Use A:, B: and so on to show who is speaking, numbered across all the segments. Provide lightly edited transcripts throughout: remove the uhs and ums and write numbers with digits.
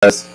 A: Yes.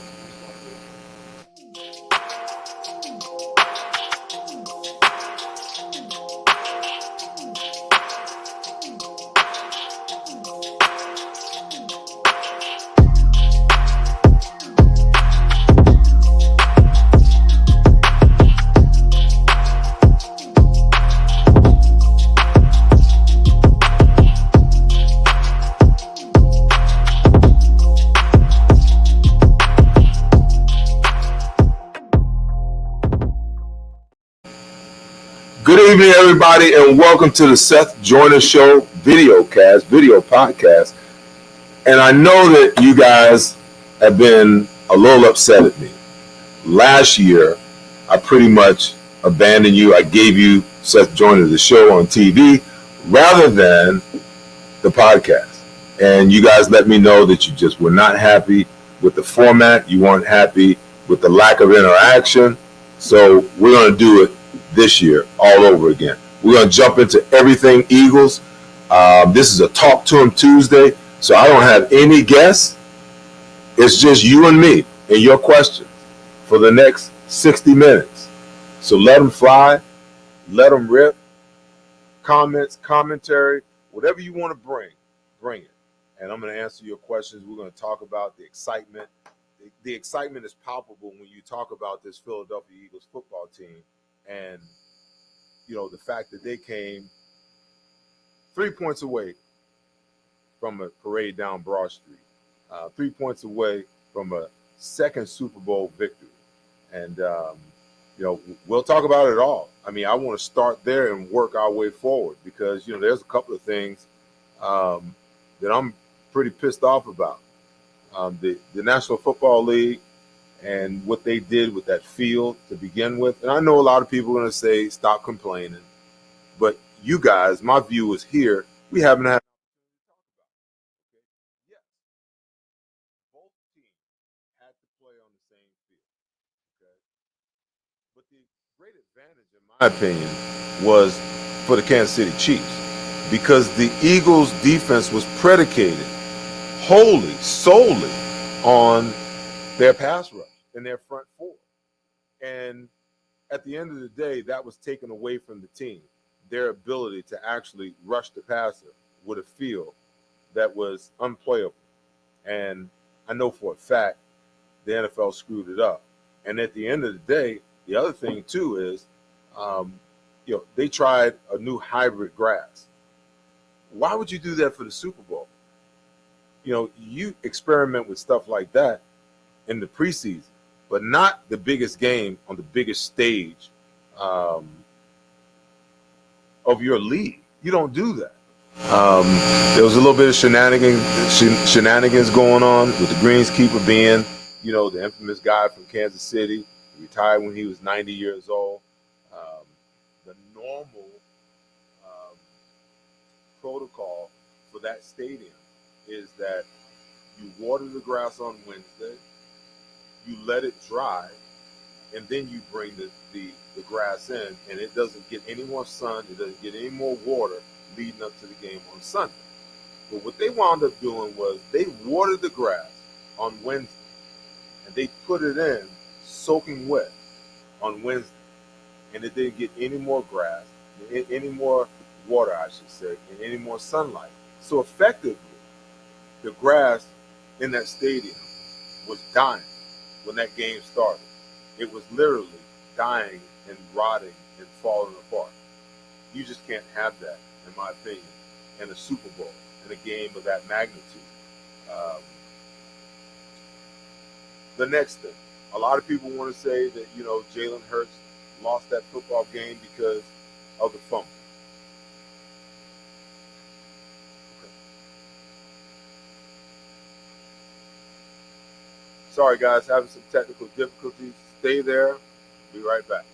A: Good evening, everybody, and welcome to the Seth Joyner Show video podcast. And I know that you guys have been a little upset at me. Last year, I pretty much abandoned you. I gave you Seth Joyner, the show on TV, rather than the podcast. And you guys let me know that you just were not happy with the format. You weren't happy with the lack of interaction. So we're going to do it this year all over again. We're going to jump into everything Eagles. This is a Talk to 'em Tuesday, so I don't have any guests. It's just you and me and your questions for the next 60 minutes. So let them fly, let them rip. Comments, commentary, whatever you want to bring it. And I'm going to answer your questions. We're going to talk about the excitement. The excitement is palpable when you talk about this Philadelphia Eagles football team. And, you know, the fact that they came 3 points away from a parade down Broad Street, 3 points away from a second Super Bowl victory. And, we'll talk about it all. I mean, I want to start there and work our way forward because, there's a couple of things that I'm pretty pissed off about. The National Football League and what they did with that field to begin with. And I know a lot of people are going to say, stop complaining. But you guys, my view is here, we haven't had yes, both teams had to play on the same field. Okay. But the great advantage, in my opinion, was for the Kansas City Chiefs because the Eagles' defense was predicated solely on their pass rush and their front four. And at the end of the day, that was taken away from the team, their ability to actually rush the passer with a field that was unplayable. And I know for a fact the NFL screwed it up. And at the end of the day, the other thing too is, they tried a new hybrid grass. Why would you do that for the Super Bowl? You experiment with stuff like that in the preseason, but not the biggest game on the biggest stage of your league. You don't do that. There was a little bit of shenanigans going on with the greenskeeper being, the infamous guy from Kansas City. He retired when he was 90 years old. The normal protocol for that stadium is that you water the grass on Wednesday, you let it dry, and then you bring the grass in, and it doesn't get any more sun, it doesn't get any more water leading up to the game on Sunday. But what they wound up doing was they watered the grass on Wednesday, and they put it in soaking wet on Wednesday, and it didn't get any more grass, any more water, I should say, and any more sunlight. So effectively, the grass in that stadium was dying when that game started. It was literally dying and rotting and falling apart. You just can't have that, in my opinion, in a Super Bowl, in a game of that magnitude. The next thing, a lot of people want to say that, Jalen Hurts lost that football game because of the fumble. Sorry, guys, having some technical difficulties. Stay there. Be right back.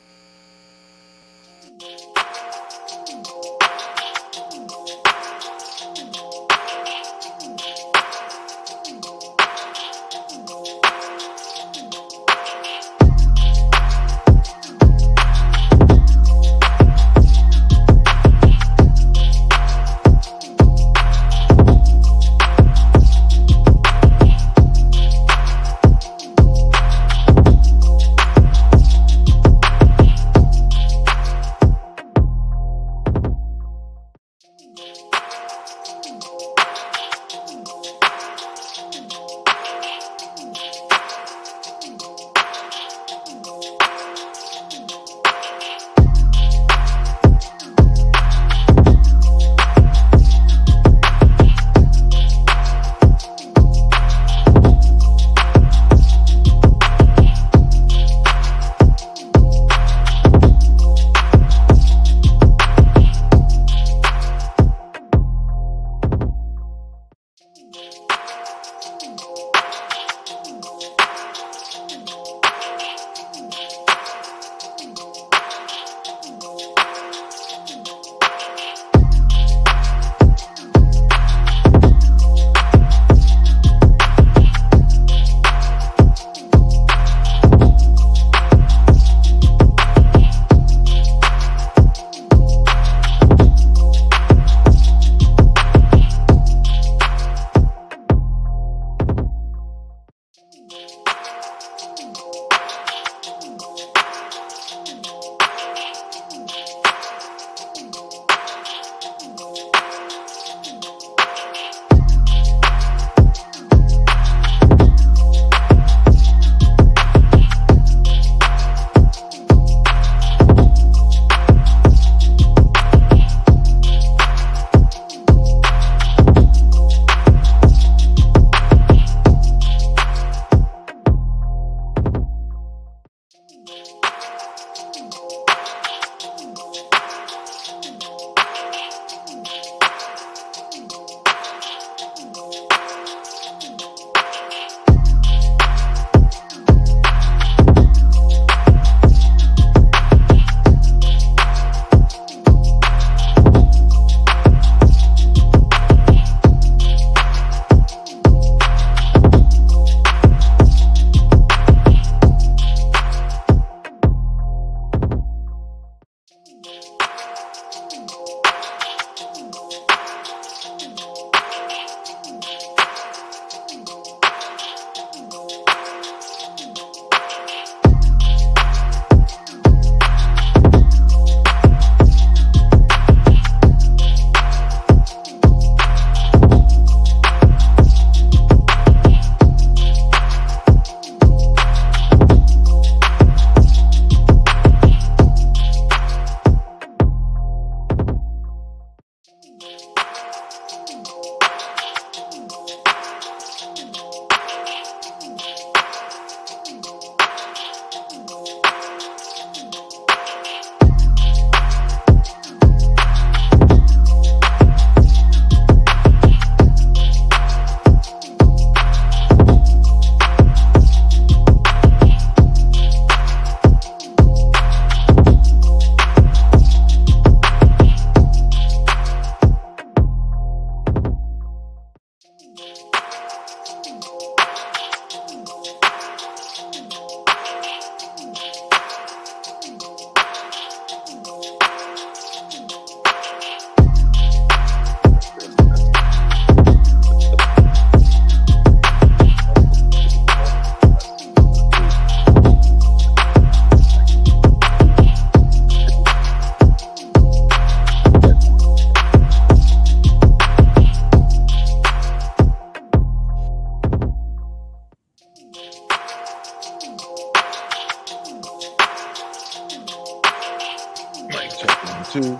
B: 2, 2.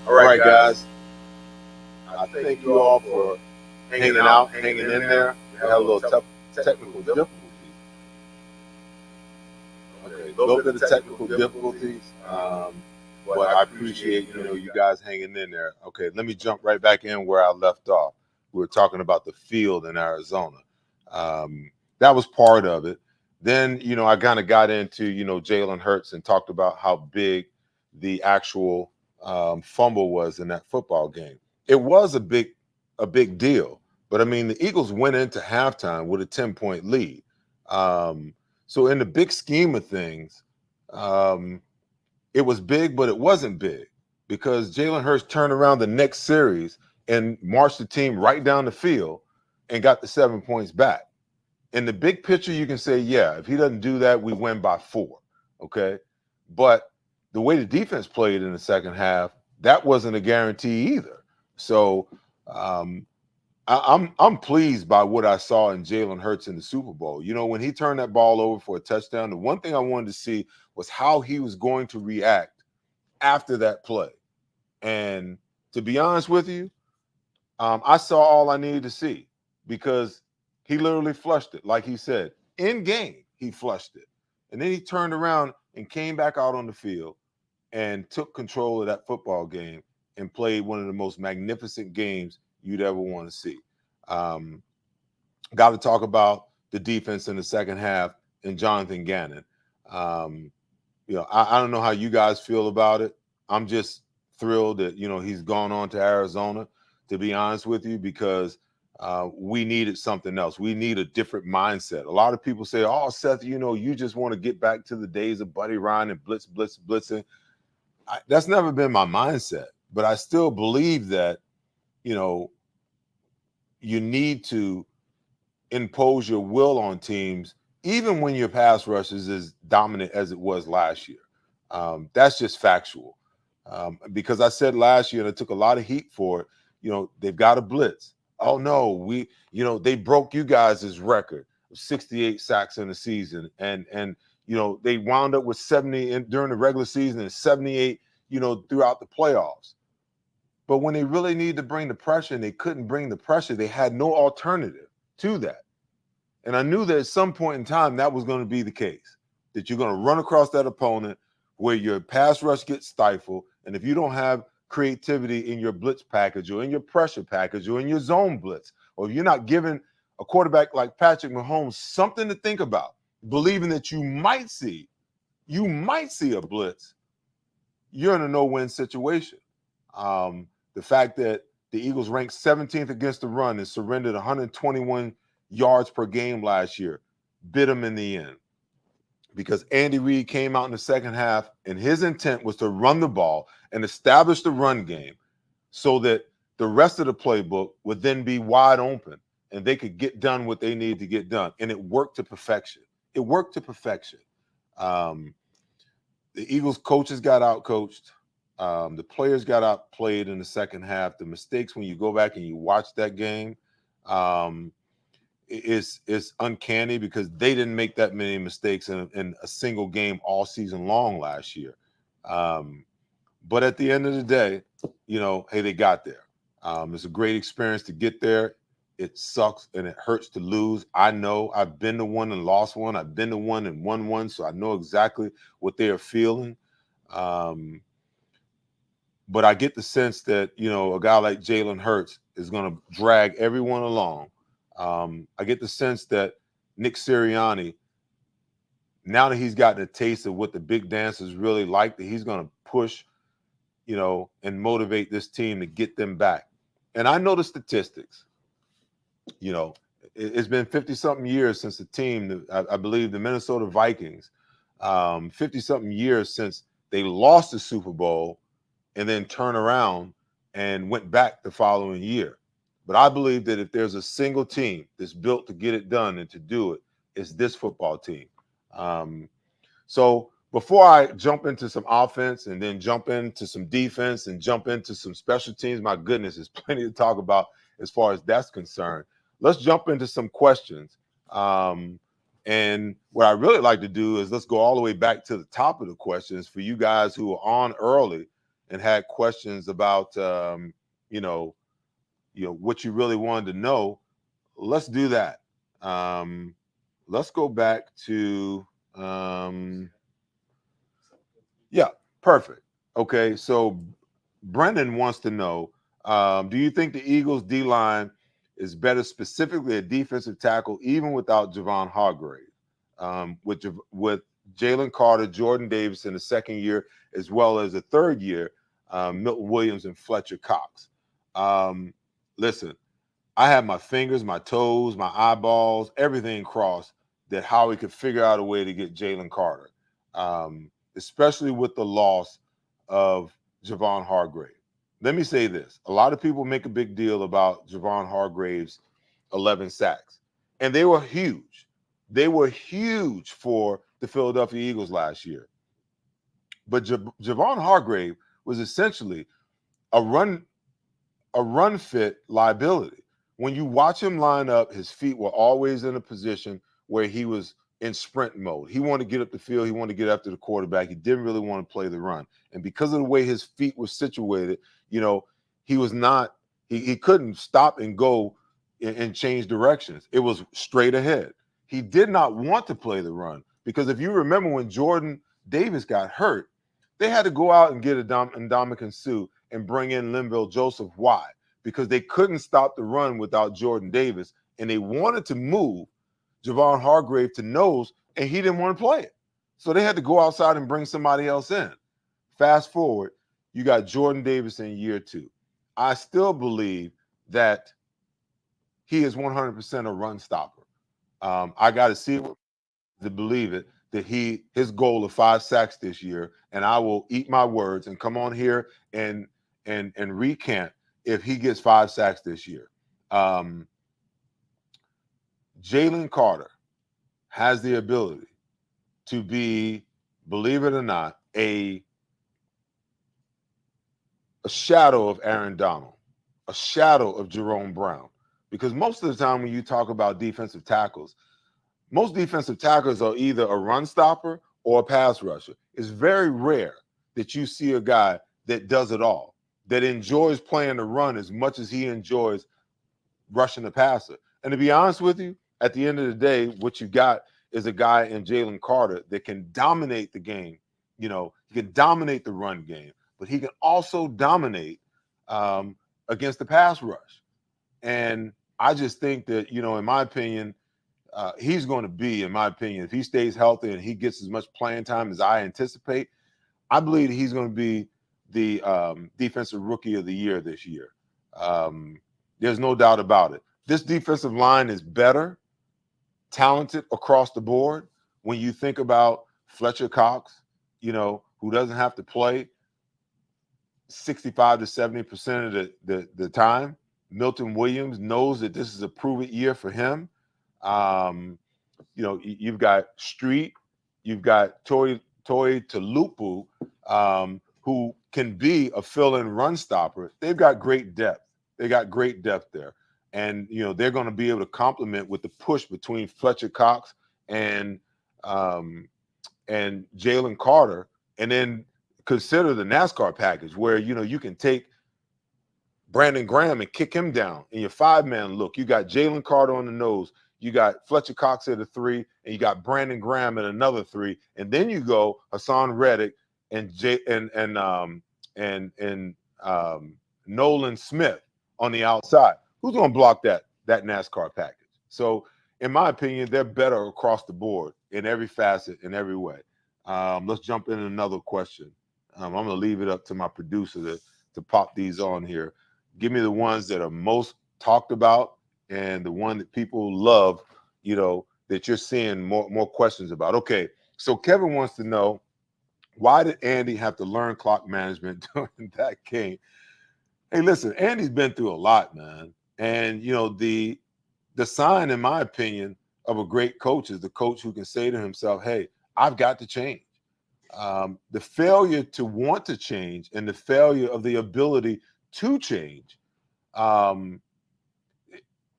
B: All right, guys. I thank you all for hanging out, hanging in there. We had a little technical difficulties. Okay, a little bit of technical difficulties, but I appreciate you guys hanging in there. Okay, let me jump right back in where I left off. We were talking about the field in Arizona. That was part of it. Then I kind of got into Jalen Hurts and talked about how big the actual fumble was in that football game. It was a big deal, but I mean the Eagles went into halftime with a 10-point lead. So in the big scheme of things, it was big, but it wasn't big because Jalen Hurts turned around the next series and marched the team right down the field and got the 7 points back. In the big picture, you can say, yeah, if he doesn't do that, we win by 4. Okay. But the way the defense played in the second half, that wasn't a guarantee either. So I'm pleased by what I saw in Jalen Hurts in the Super Bowl. When he turned that ball over for a touchdown, the one thing I wanted to see was how he was going to react after that play. And to be honest with you, I saw all I needed to see because he literally flushed it. Like he said, in game, he flushed it. And then he turned around and came back out on the field and took control of that football game and played one of the most magnificent games you'd ever want to see. Got to talk about the defense in the second half and Jonathan Gannon. I don't know how you guys feel about it. I'm just thrilled that, he's gone on to Arizona, to be honest with you, because we needed something else. We need a different mindset. A lot of people say, oh, Seth, you just want to get back to the days of Buddy Ryan and blitzing. That's never been my mindset, but I still believe that, you need to impose your will on teams, even when your pass rush is as dominant as it was last year. That's just factual. Because I said last year, and I took a lot of heat for it, they've got a blitz. Oh, no, they broke you guys' record of 68 sacks in the season. And they wound up with 70 during the regular season and 78, throughout the playoffs. But when they really needed to bring the pressure and they couldn't bring the pressure, they had no alternative to that. And I knew that at some point in time that was going to be the case, that you're going to run across that opponent where your pass rush gets stifled. And if you don't have creativity in your blitz package or in your pressure package or in your zone blitz, or if you're not giving a quarterback like Patrick Mahomes something to think about, believing that you might see a blitz, you're in a no-win situation. The fact that the Eagles ranked 17th against the run and surrendered 121 yards per game last year bit them in the end, because Andy Reid came out in the second half and his intent was to run the ball and establish the run game so that the rest of the playbook would then be wide open and they could get done what they needed to get done. And it worked to perfection. The Eagles coaches got out-coached. The players got outplayed in the second half. The mistakes, when you go back and you watch that game, is uncanny because they didn't make that many mistakes in a single game all season long last year. But at the end of the day, hey, they got there. It's a great experience to get there. It sucks and it hurts to lose. I know. I've been the one and lost one. I've been the one and won one, so I know exactly what they are feeling. But I get the sense that, a guy like Jalen Hurts is going to drag everyone along. I get the sense that Nick Sirianni, now that he's gotten a taste of what the big dance is really like, that he's going to push, and motivate this team to get them back. And I know the statistics. It's been 50-something years since the team, I believe the Minnesota Vikings, 50-something years since they lost the Super Bowl and then turn around and went back the following year. But I believe that if there's a single team that's built to get it done and to do it, it's this football team. So before I jump into some offense and then jump into some defense and jump into some special teams, my goodness, there's plenty to talk about as far as that's concerned. Let's jump into some questions. And what I really like to do is let's go all the way back to the top of the questions for you guys who are on early and had questions about, you know, what you really wanted to know. Let's do that. Let's go back to yeah, perfect. Okay, so Brendan wants to know, do you think the Eagles D line is better specifically at defensive tackle even without Javon Hargrave, with Jalen Carter, Jordan Davis in the second year, as well as the third year, Milton Williams and Fletcher Cox? Listen, I had my fingers, my toes, my eyeballs, everything crossed that Howie could figure out a way to get Jalen Carter, especially with the loss of Javon Hargrave. Let me say this. A lot of people make a big deal about Javon Hargrave's 11 sacks, and they were huge. They were huge for the Philadelphia Eagles last year. But Javon Hargrave was essentially a run fit liability. When you watch him line up, his feet were always in a position where he was in sprint mode. He wanted to get up the field. He wanted to get after the quarterback. He didn't really want to play the run. And because of the way his feet were situated, he was not, he couldn't stop and go and change directions. It was straight ahead. He did not want to play the run because if you remember when Jordan Davis got hurt, they had to go out and get Ndamukong Suh and bring in Linville Joseph. Why? Because they couldn't stop the run without Jordan Davis, and they wanted to move Javon Hargrave to nose, and he didn't want to play it. So they had to go outside and bring somebody else in. Fast forward, you got Jordan Davis in year 2. I still believe that he is 100% a run stopper. I got to see it to believe it, that his goal of 5 sacks this year, and I will eat my words and come on here and recant if he gets 5 sacks this year. Jalen Carter has the ability to be, believe it or not, a shadow of Aaron Donald, a shadow of Jerome Brown. Because most of the time when you talk about defensive tackles, most defensive tackles are either a run stopper or a pass rusher. It's very rare that you see a guy that does it all, that enjoys playing the run as much as he enjoys rushing the passer. And to be honest with you, at the end of the day, what you got is a guy in Jalen Carter that can dominate the game. He can dominate the run game, but he can also dominate against the pass rush. And I just think that, in my opinion, he's going to be, in my opinion, if he stays healthy and he gets as much playing time as I anticipate, I believe he's going to be the defensive rookie of the year this year. There's no doubt about it. This defensive line is better, talented across the board. When you think about Fletcher Cox, who doesn't have to play 65 to 70% of the time. Milton Williams knows that this is a prove-it year for him. You've got Street, you've got Toi Talupu, who can be a fill-in run stopper. They've got great depth. They got great depth there. And, they're going to be able to complement with the push between Fletcher Cox and Jalen Carter. And then consider the NASCAR package where, you can take Brandon Graham and kick him down in your 5-man look. You got Jalen Carter on the nose. You got Fletcher Cox at a 3, and you got Brandon Graham at another 3. And then you go Hassan Reddick and Nolan Smith on the outside. Who's going to block that NASCAR package? So, in my opinion, they're better across the board in every facet, in every way. Let's jump in another question. I'm going to leave it up to my producer to pop these on here. Give me the ones that are most talked about and the one that people love, that you're seeing more questions about. Okay, so Kevin wants to know, Why did Andy have to learn clock management during that game? Hey, listen, Andy's been through a lot, man. And the sign, in my opinion, of a great coach is the coach who can say to himself, "Hey, I've got to change." The failure to want to change and the failure of the ability to change um,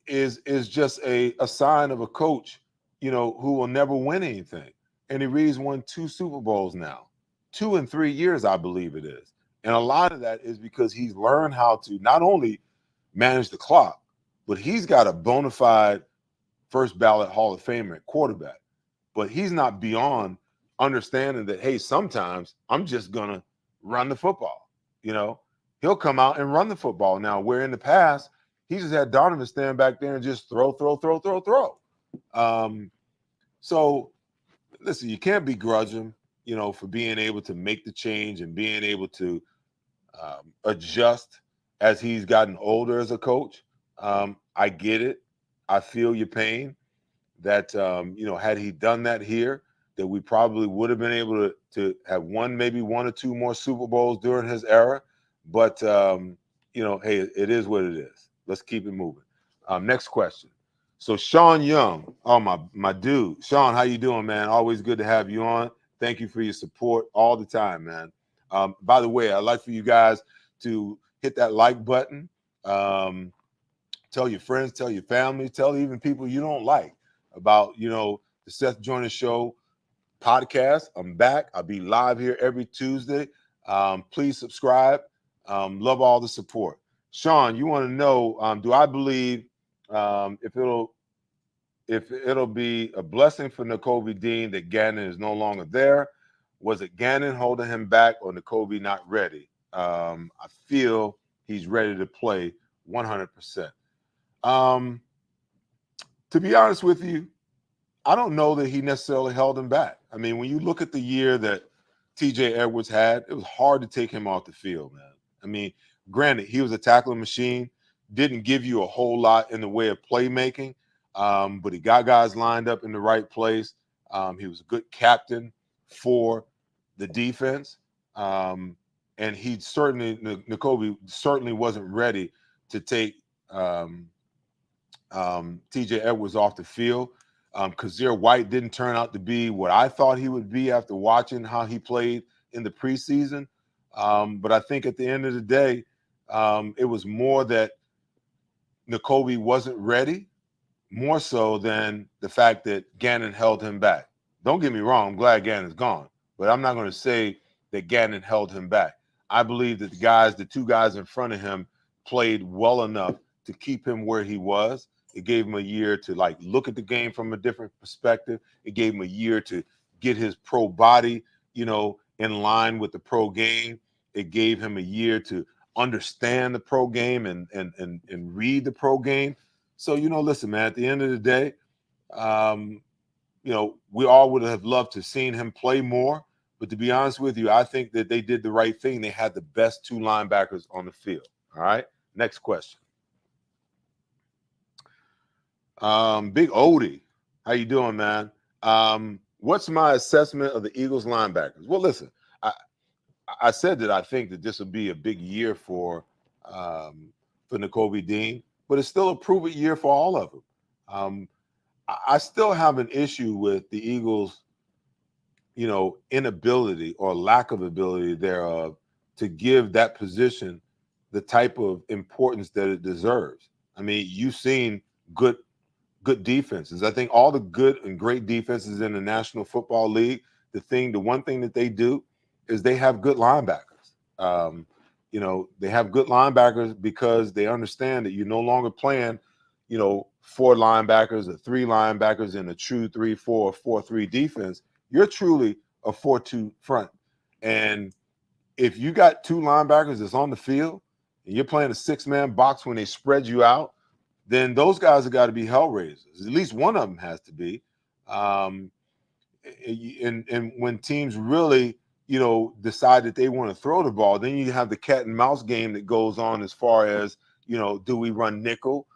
B: is just a sign of a coach, who will never win anything. And he Reed's won 2 Super Bowls now, 2 in 3 years, I believe it is. And a lot of that is because he's learned how to not only manage the clock, but he's got a bona fide first ballot Hall of Famer at quarterback. But he's not beyond understanding that, hey, sometimes I'm just gonna run the football. You know, he'll come out and run the football. Now, where in the past, he just had Donovan stand back there and just throw, throw, throw, throw, throw. Um, so listen, you can't begrudge him, for being able to make the change and being able to adjust as he's gotten older as a coach. I get it. I feel your pain that had he done that here, that we probably would have been able to have won maybe 1 or 2 more Super Bowls during his era. But hey, it is what it is. Let's keep it moving. Next question. So Sean Young, oh my dude, Sean, how you doing, man? Always good to have you on. Thank you for your support all the time, man. By the way, I'd like for you guys to hit that like button. Tell your friends, tell your family, tell even people you don't like about, the Seth Joyner Show podcast. I'm back. I'll be live here every Tuesday. Please subscribe. Love all the support. Sean, you want to know, do I believe if it'll be a blessing for Nakobe Dean that Gannon is no longer there? Was it Gannon holding him back or Nakobe not ready? I feel he's ready to play 100%. To be honest with you, I don't know that he necessarily held him back. I mean, when you look at the year that TJ Edwards had, it was hard to take him off the field, man. I mean, granted, he was a tackling machine, didn't give you a whole lot in the way of playmaking, but he got guys lined up in the right place. He was a good captain for the defense. And Nakobe certainly wasn't ready to take TJ Edwards off the field. Kazir White didn't turn out to be what I thought he would be after watching how he played in the preseason. But I think at the end of the day, it was more that Nakobe wasn't ready, more so than the fact that Gannon held him back. Don't get me wrong, I'm glad Gannon's gone, but I'm not going to say that Gannon held him back. I believe that the 2 guys in front of him played well enough to keep him where he was. It gave him a year to look at the game from a different perspective. It gave him a year to get his pro body, in line with the pro game. It gave him a year to understand the pro game and read the pro game. So, listen, man, at the end of the day, we all would have loved to seen him play more. But to be honest with you, I think that they did the right thing. They had the best 2 linebackers on the field. All right. Next question. Big Odie, how you doing, man? What's my assessment of the Eagles linebackers? Well, listen, I said that I think that this will be a big year for Nakobe Dean, but it's still a prove-it year for all of them. I still have an issue with the Eagles, inability or lack of ability thereof to give that position the type of importance that it deserves. I mean, you've seen good defenses. I think all the good and great defenses in the National Football League, the one thing that they do is they have good linebackers. They have good linebackers because they understand that you're no longer playing, 4 linebackers or 3 linebackers in a true 3-4 or 4-3 defense. You're truly a 4-2 front. And if you got 2 linebackers that's on the field and you're playing a 6-man box when they spread you out, then those guys have got to be hell raisers. At least one of them has to be. And when teams really, decide that they want to throw the ball, then you have the cat and mouse game that goes on as far as, do we run nickel?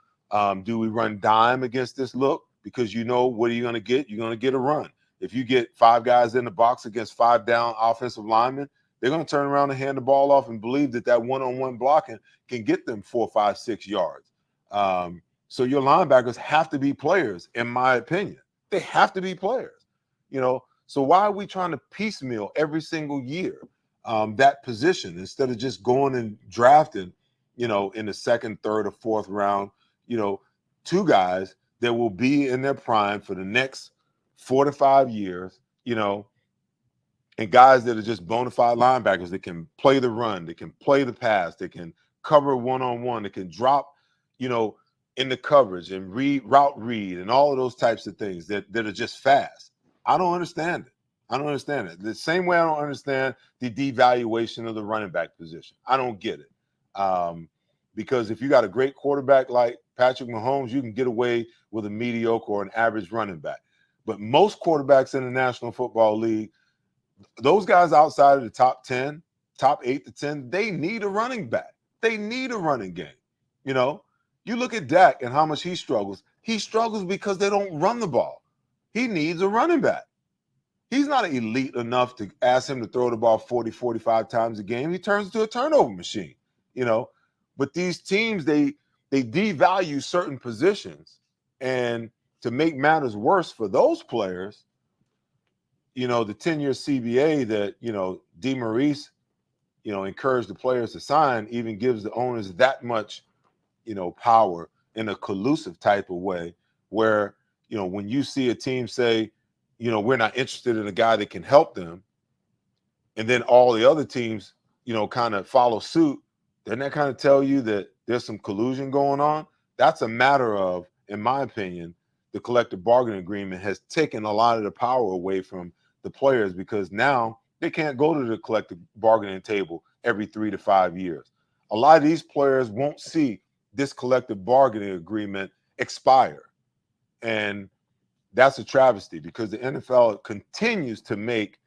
B: Do we run dime against this look? Because what are you going to get? You're going to get a run. if you get 5 guys in the box against 5 down offensive linemen, they're going to turn around and hand the ball off and believe that that one-on-one blocking can get them 4, 5, 6 yards. So your linebackers have to be players, in my opinion. They have to be players, you know. So why are we trying to piecemeal every single year that position instead of just going and drafting, you know, in the second, third, or fourth round, you know, 2 guys that will be in their prime for the next 4 to 5 years, you know, and guys that are just bona fide linebackers that can play the run, that can play the pass, that can cover one-on-one, that can drop, you know, in the coverage and route read and all of those types of things that are just fast. I don't understand it. I don't understand it. The same way I don't understand the devaluation of the running back position. I don't get it. Because if you got a great quarterback like Patrick Mahomes, you can get away with a mediocre or an average running back. But most quarterbacks in the National Football League, those guys outside of the top 10, top 8 to 10, they need a running back. They need a running game. You know, you look at Dak and how much he struggles. He struggles because they don't run the ball. He needs a running back. He's not elite enough to ask him to throw the ball 40, 45 times a game. He turns into a turnover machine, you know. But these teams, they devalue certain positions. And to make matters worse for those players, you know, the 10-year CBA that, you know, DeMaurice, you know, encouraged the players to sign even gives the owners that much, you know, power in a collusive type of way where, you know, when you see a team say, you know, we're not interested in a guy that can help them, and then all the other teams, you know, kind of follow suit, doesn't that kind of tell you that there's some collusion going on? That's a matter of, in my opinion, the collective bargaining agreement has taken a lot of the power away from the players because now they can't go to the collective bargaining table every 3 to 5 years. A lot of these players won't see this collective bargaining agreement expire. And that's a travesty because the NFL continues to make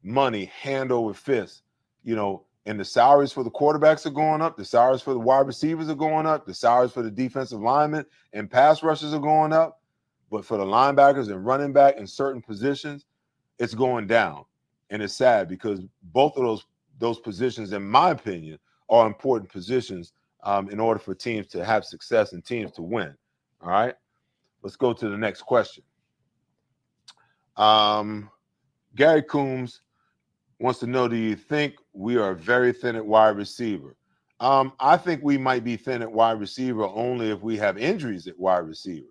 B: money hand over fist, you know, and the salaries for the quarterbacks are going up, the salaries for the wide receivers are going up, the salaries for the defensive linemen and pass rushers are going up, but for the linebackers and running back in certain positions, it's going down. And it's sad because both of those positions, in my opinion, are important positions in order for teams to have success and teams to win. All right, let's go to the next question. Gary Coombs wants to know, do you think we are very thin at wide receiver? I think we might be thin at wide receiver only if we have injuries at wide receiver.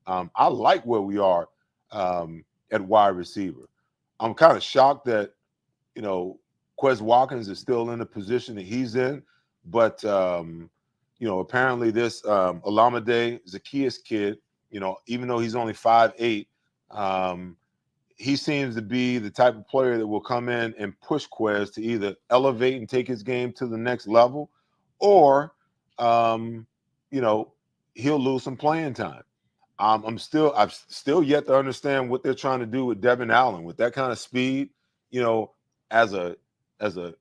B: I like where we are at wide receiver. I'm kind of shocked that, you know, Quez Watkins is still in the position that he's in, but, you know, apparently this Olamide Zaccheaus kid, you know, even though he's only 5'8", he seems to be the type of player that will come in and push Quez to either elevate and take his game to the next level, or, you know, he'll lose some playing time. I've still yet to understand what they're trying to do with Devin Allen with that kind of speed, you know, as a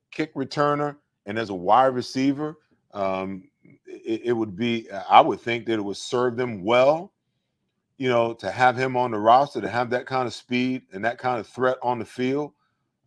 B: kick returner and as a wide receiver. It would be, I would think that it would serve them well, you know, to have him on the roster, to have that kind of speed and that kind of threat on the field.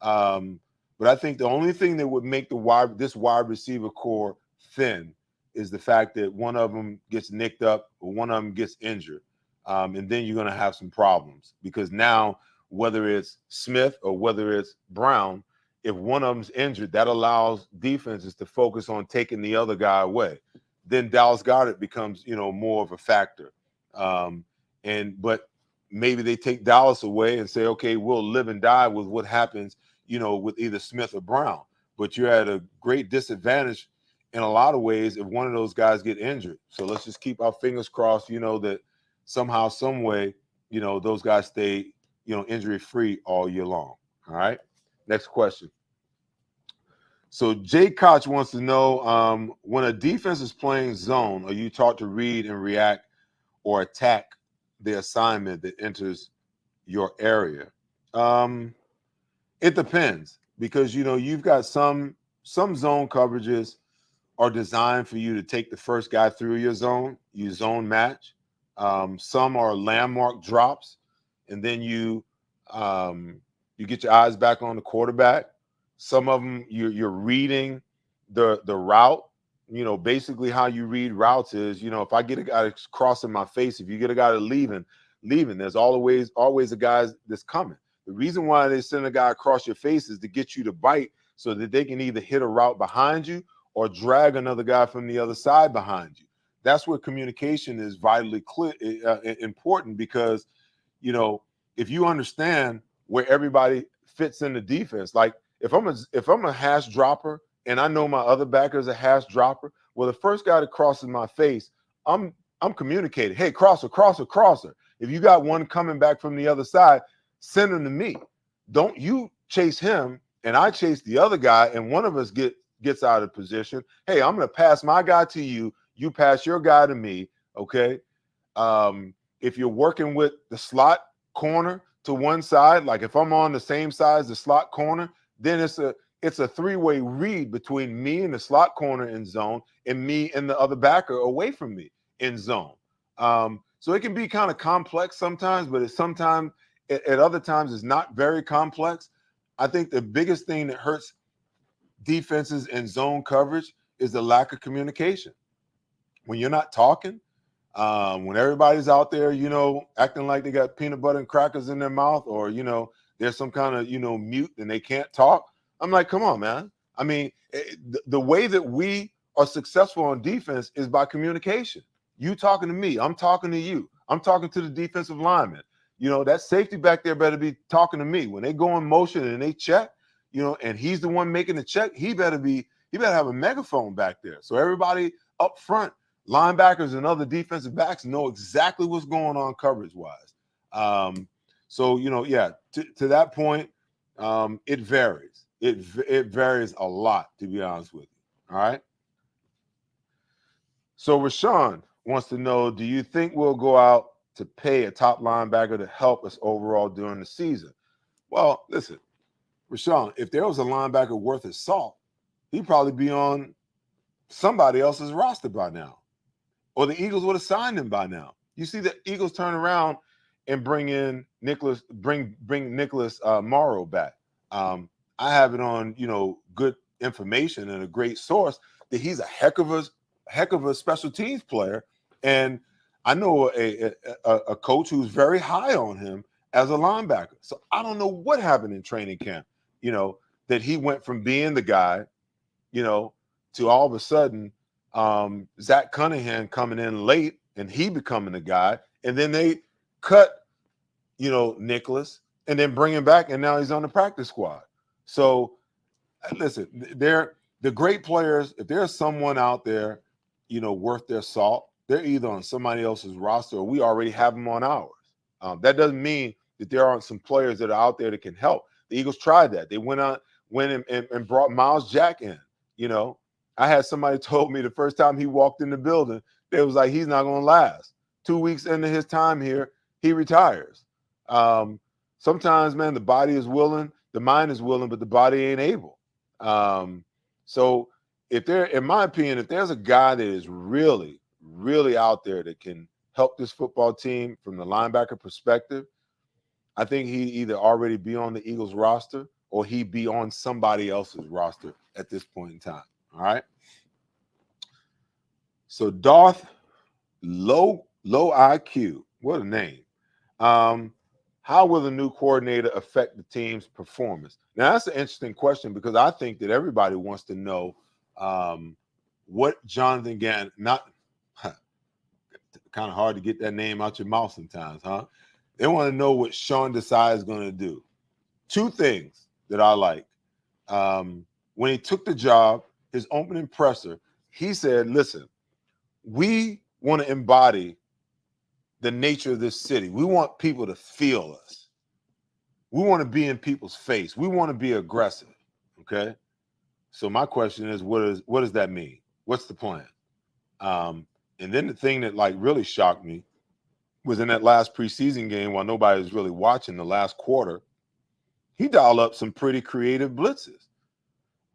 B: But I think the only thing that would make this wide receiver core thin is the fact that one of them gets nicked up or one of them gets injured. And then you're going to have some problems because now, whether it's Smith or whether it's Brown, if one of them's injured, that allows defenses to focus on taking the other guy away. Then Dallas Goedert becomes, you know, more of a factor. But maybe they take Dallas away and say, okay, we'll live and die with what happens, you know, with either Smith or Brown. But you're at a great disadvantage in a lot of ways if one of those guys get injured. So let's just keep our fingers crossed, you know, that somehow, some way, you know, those guys stay, you know, injury-free all year long. All right. Next question. So Jay Koch wants to know, when a defense is playing zone, are you taught to read and react or attack the assignment that enters your area? It depends because, you know, you've got some zone coverages are designed for you to take the first guy through your zone, you zone match. Some are landmark drops, and then you You get your eyes back on the quarterback. Some of them you're reading the route. Basically how you read routes is, if I get a guy crossing my face, if you get a guy leaving, there's always a guy that's coming. The reason why they send a guy across your face is to get you to bite so that they can either hit a route behind you or drag another guy from the other side behind you. That's where communication is vitally important because, if you understand where everybody fits in the defense, like if I'm a hash dropper and I know my other backer is a hash dropper, well, the first guy that crosses my face, I'm communicating, hey, crosser, crosser, crosser. If you got one coming back from the other side, send him to me. Don't you chase him and I chase the other guy and one of us gets out of position. Hey, I'm going to pass my guy to you. You pass your guy to me, okay? If you're working with the slot corner to one side, like if I'm on the same side as the slot corner, then it's a three-way read between me and the slot corner in zone and me and the other backer away from me in zone. So it can be kind of complex sometimes, but at other times it's not very complex. I think the biggest thing that hurts defenses in zone coverage is the lack of communication. When you're not talking, when everybody's out there, acting like they got peanut butter and crackers in their mouth, or there's some kind of mute and they can't talk. I'm like, come on, man. I mean, the way that we are successful on defense is by communication. You talking to me, I'm talking to you, I'm talking to the defensive lineman. That safety back there better be talking to me when they go in motion and they check. And he's the one making the check. He better have a megaphone back there, so everybody up front, linebackers and other defensive backs, know exactly what's going on coverage wise. To that point, it varies. It varies a lot, to be honest with you. All right. So Rashawn wants to know, do you think we'll go out to pay a top linebacker to help us overall during the season? Well, listen, Rashawn, if there was a linebacker worth his salt, he'd probably be on somebody else's roster by now, or the Eagles would have signed him by now. You see the Eagles turn around and bring Nicholas Morrow back. I have it on good information and a great source that he's a heck of a special teams player, and I know a coach who's very high on him as a linebacker. So I don't know what happened in training camp, that he went from being the guy, to all of a sudden Zach Cunningham coming in late and he becoming the guy, and then they cut Nicholas and then bring him back, and now he's on the practice squad. So listen, they're the great players. If there's someone out there worth their salt, they're either on somebody else's roster or we already have them on ours. That doesn't mean that there aren't some players that are out there that can help. The Eagles tried that. They went and brought Miles Jack in. I had somebody told me the first time he walked in the building, they was like, he's not going to last. 2 weeks into his time here, he retires. Sometimes, man, the body is willing, the mind is willing, but the body ain't able. So in my opinion, if there's a guy that is really, really out there that can help this football team from the linebacker perspective, I think he'd either already be on the Eagles roster or he'd be on somebody else's roster at this point in time. All right. So Darth Low IQ, what a name. How will the new coordinator affect the team's performance? Now, that's an interesting question because I think that everybody wants to know what Jonathan Gann, kind of hard to get that name out your mouth sometimes, huh? They want to know what Sean Desai is going to do. Two things that I like. When he took the job, his opening presser, he said, listen, we want to embody the nature of this city. We want people to feel us. We want to be in people's face. We want to be aggressive, okay? So my question is, what does that mean? What's the plan? And then the thing that really shocked me was in that last preseason game while nobody was really watching the last quarter, he dialed up some pretty creative blitzes.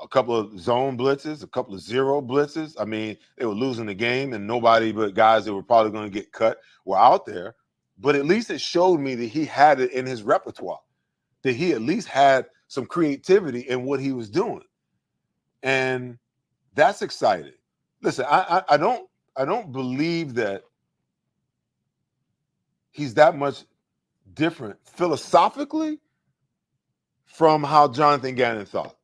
B: A couple of zone blitzes, a couple of zero blitzes. I mean, they were losing the game and nobody but guys that were probably going to get cut were out there. But at least it showed me that he had it in his repertoire. that he at least had some creativity in what he was doing. And that's exciting. Listen, I don't believe that he's that much different philosophically from how Jonathan Gannon thought,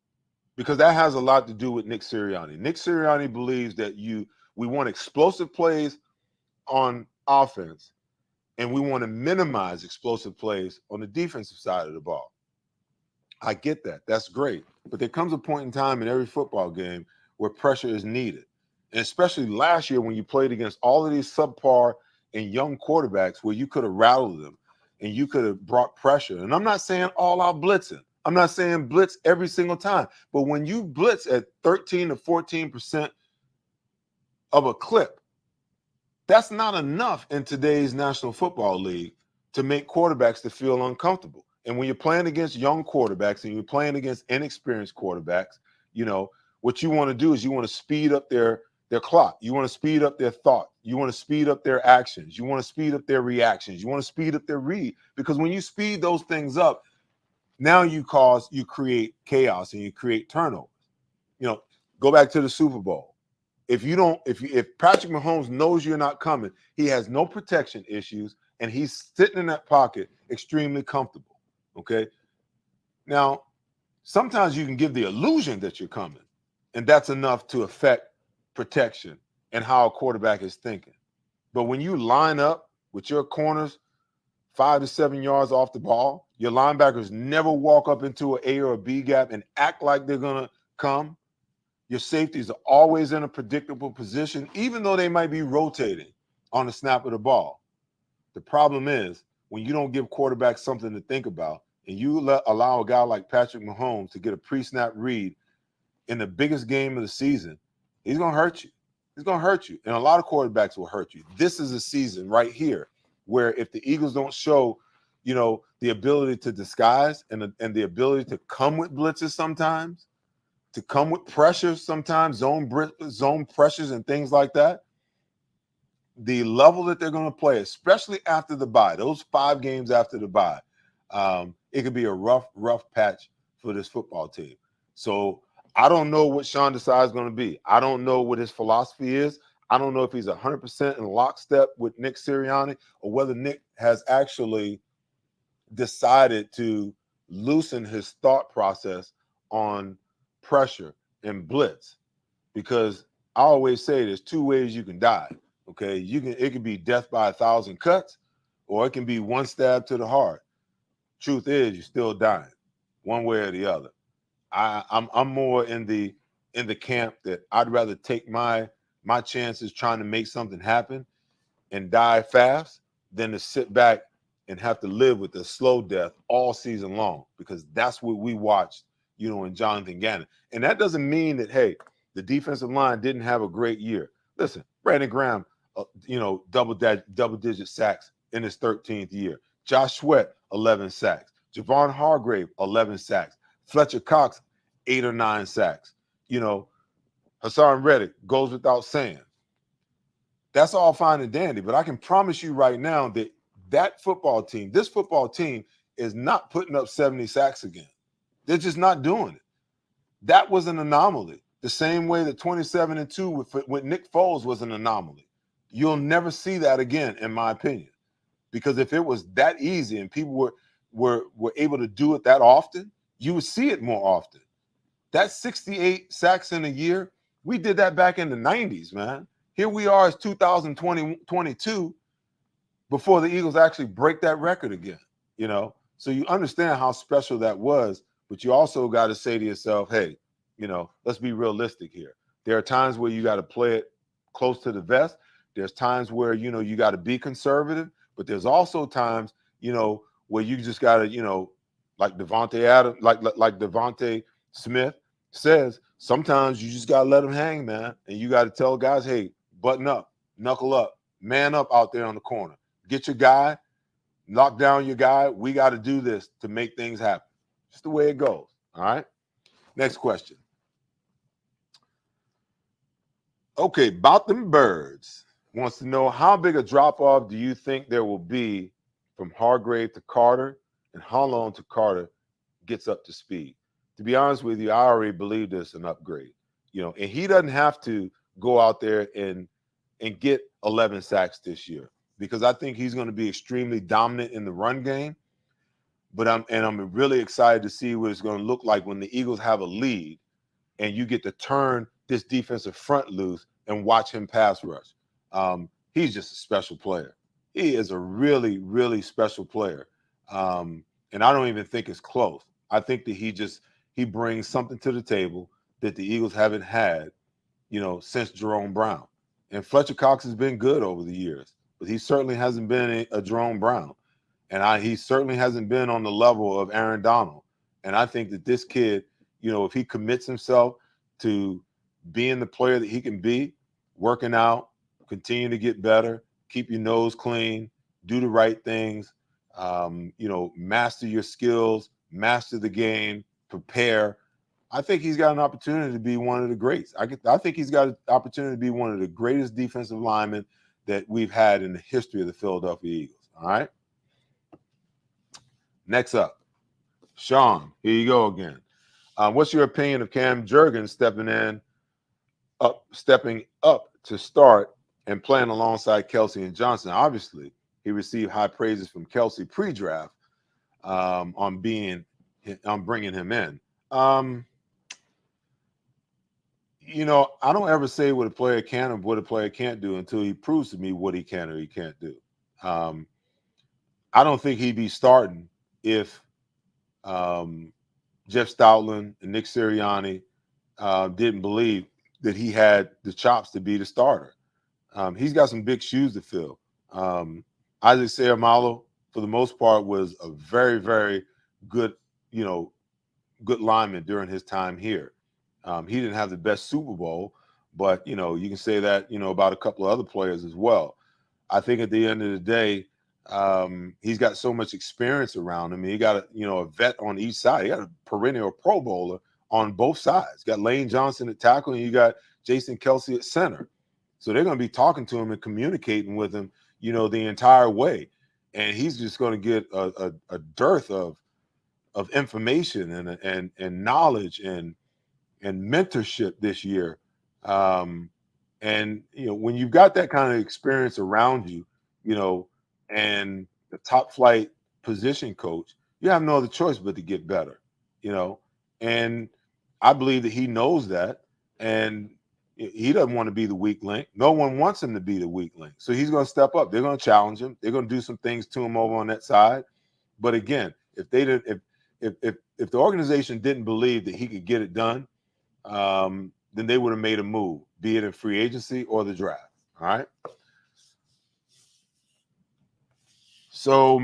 B: because that has a lot to do with Nick Sirianni. Nick Sirianni believes that we want explosive plays on offense, and we want to minimize explosive plays on the defensive side of the ball. I get that. That's great. But there comes a point in time in every football game where pressure is needed. And especially last year when you played against all of these subpar and young quarterbacks where you could have rattled them and you could have brought pressure. And I'm not saying all out blitzing. I'm not saying blitz every single time. But when you blitz at 13 to 14% of a clip, that's not enough in today's National Football League to make quarterbacks to feel uncomfortable. And when you're playing against young quarterbacks and you're playing against inexperienced quarterbacks, what you want to do is you want to speed up their clock. You want to speed up their thought. You want to speed up their actions. You want to speed up their reactions. You want to speed up their read. Because when you speed those things up, now you create chaos and you create turnovers. Go back to the Super Bowl. If Patrick Mahomes knows you're not coming, he has no protection issues, and he's sitting in that pocket extremely comfortable. Okay. Now, sometimes you can give the illusion that you're coming, and that's enough to affect protection and how a quarterback is thinking. But when you line up with your corners 5 to 7 yards off the ball, your linebackers never walk up into an A or a B gap and act like they're going to come. Your safeties are always in a predictable position, even though they might be rotating on the snap of the ball. The problem is when you don't give quarterbacks something to think about and you allow a guy like Patrick Mahomes to get a pre-snap read in the biggest game of the season, he's going to hurt you. He's going to hurt you. And a lot of quarterbacks will hurt you. This is a season right here where if the Eagles don't show, the ability to disguise and the ability to come with blitzes sometimes, to come with pressures sometimes, zone pressures and things like that, the level that they're going to play, especially after the bye, those 5 games after the bye, it could be a rough patch for this football team. So I don't know what Sean Desai is going to be. I don't know what his philosophy is. I don't know if he's 100% in lockstep with Nick Sirianni or whether Nick has actually decided to loosen his thought process on pressure and blitz, because I always say there's 2 ways you can die. Okay, it can be death by 1,000 cuts, or it can be one stab to the heart. Truth is, you're still dying, one way or the other. I'm more in the camp that I'd rather take my chances trying to make something happen and die fast than to sit back and have to live with a slow death all season long, because that's what we watched, in Jonathan Gannon. And that doesn't mean that, hey, the defensive line didn't have a great year. Listen, Brandon Graham, double-digit sacks in his 13th year. Josh Sweat, 11 sacks. Javon Hargrave, 11 sacks. Fletcher Cox, 8 or 9 sacks. Hassan Reddick goes without saying. That's all fine and dandy, but I can promise you right now that this football team is not putting up 70 sacks again. They're just not doing it. That was an anomaly. The same way that 27-2 with Nick Foles was an anomaly. You'll never see that again, in my opinion, because if it was that easy and people were able to do it that often, you would see it more often. That 68 sacks in a year, we did that back in the 90s, man. Here we are as 2022 before the Eagles actually break that record again, So you understand how special that was, but you also got to say to yourself, hey, let's be realistic here. There are times where you got to play it close to the vest. There's times where, you got to be conservative, but there's also times, where you just got to, like Devontae Adams, like Devontae Smith says, sometimes you just got to let them hang, man. And you got to tell guys, hey, button up, knuckle up, man up out there on the corner. Get your guy, knock down your guy. We got to do this to make things happen. Just the way it goes. All right. Next question. Okay, about them birds wants to know, how big a drop-off do you think there will be from Hargrave to Carter, and how long till Carter gets up to speed. To be honest with you, I already believe this an upgrade. And he doesn't have to go out there and get 11 sacks this year, because I think he's going to be extremely dominant in the run game. But I'm really excited to see what it's going to look like when the Eagles have a lead and you get to turn this defensive front loose and watch him pass rush. He's just a special player. He is a really, really special player. And I don't even think it's close. I think that he brings something to the table that the Eagles haven't had, since Jerome Brown. And Fletcher Cox has been good over the years, but he certainly hasn't been a Jerome Brown. And he certainly hasn't been on the level of Aaron Donald. And I think that this kid, if he commits himself to being the player that he can be, working out, continue to get better, keep your nose clean, do the right things, master your skills, master the game, prepare. I think he's got an opportunity to be one of the greats. I think he's got an opportunity to be one of the greatest defensive linemen that we've had in the history of the Philadelphia Eagles. All right. Next up, Sean. Here you go again. What's your opinion of Cam Jurgens stepping up to start and playing alongside Kelsey and Johnson? Obviously, he received high praises from Kelsey pre-draft on bringing him in. I don't ever say what a player can or what a player can't do until he proves to me what he can or he can't do. I don't think he'd be starting if Jeff Stoutland and Nick Sirianni didn't believe that he had the chops to be the starter. He's got some big shoes to fill. Isaac Seumalo, for the most part, was a very, very good, good lineman during his time here. He didn't have the best Super Bowl, but, you can say that, about a couple of other players as well. I think at the end of the day, he's got so much experience around him. He got a vet on each side. He got a perennial Pro Bowler on both sides. Got Lane Johnson at tackle, and you got Jason Kelsey at center. So they're going to be talking to him and communicating with him, the entire way. And he's just going to get a dearth of information and knowledge and mentorship this year. And when you've got that kind of experience around you, and the top flight position coach, you have no other choice but to get better, and I believe that he knows that, and he doesn't want to be the weak link. No one wants him to be the weak link. So he's going to step up. They're going to challenge him. They're going to do some things to him over on that side. But again, if the organization didn't believe that he could get it done, then they would have made a move, be it in free agency or the draft. All right. So,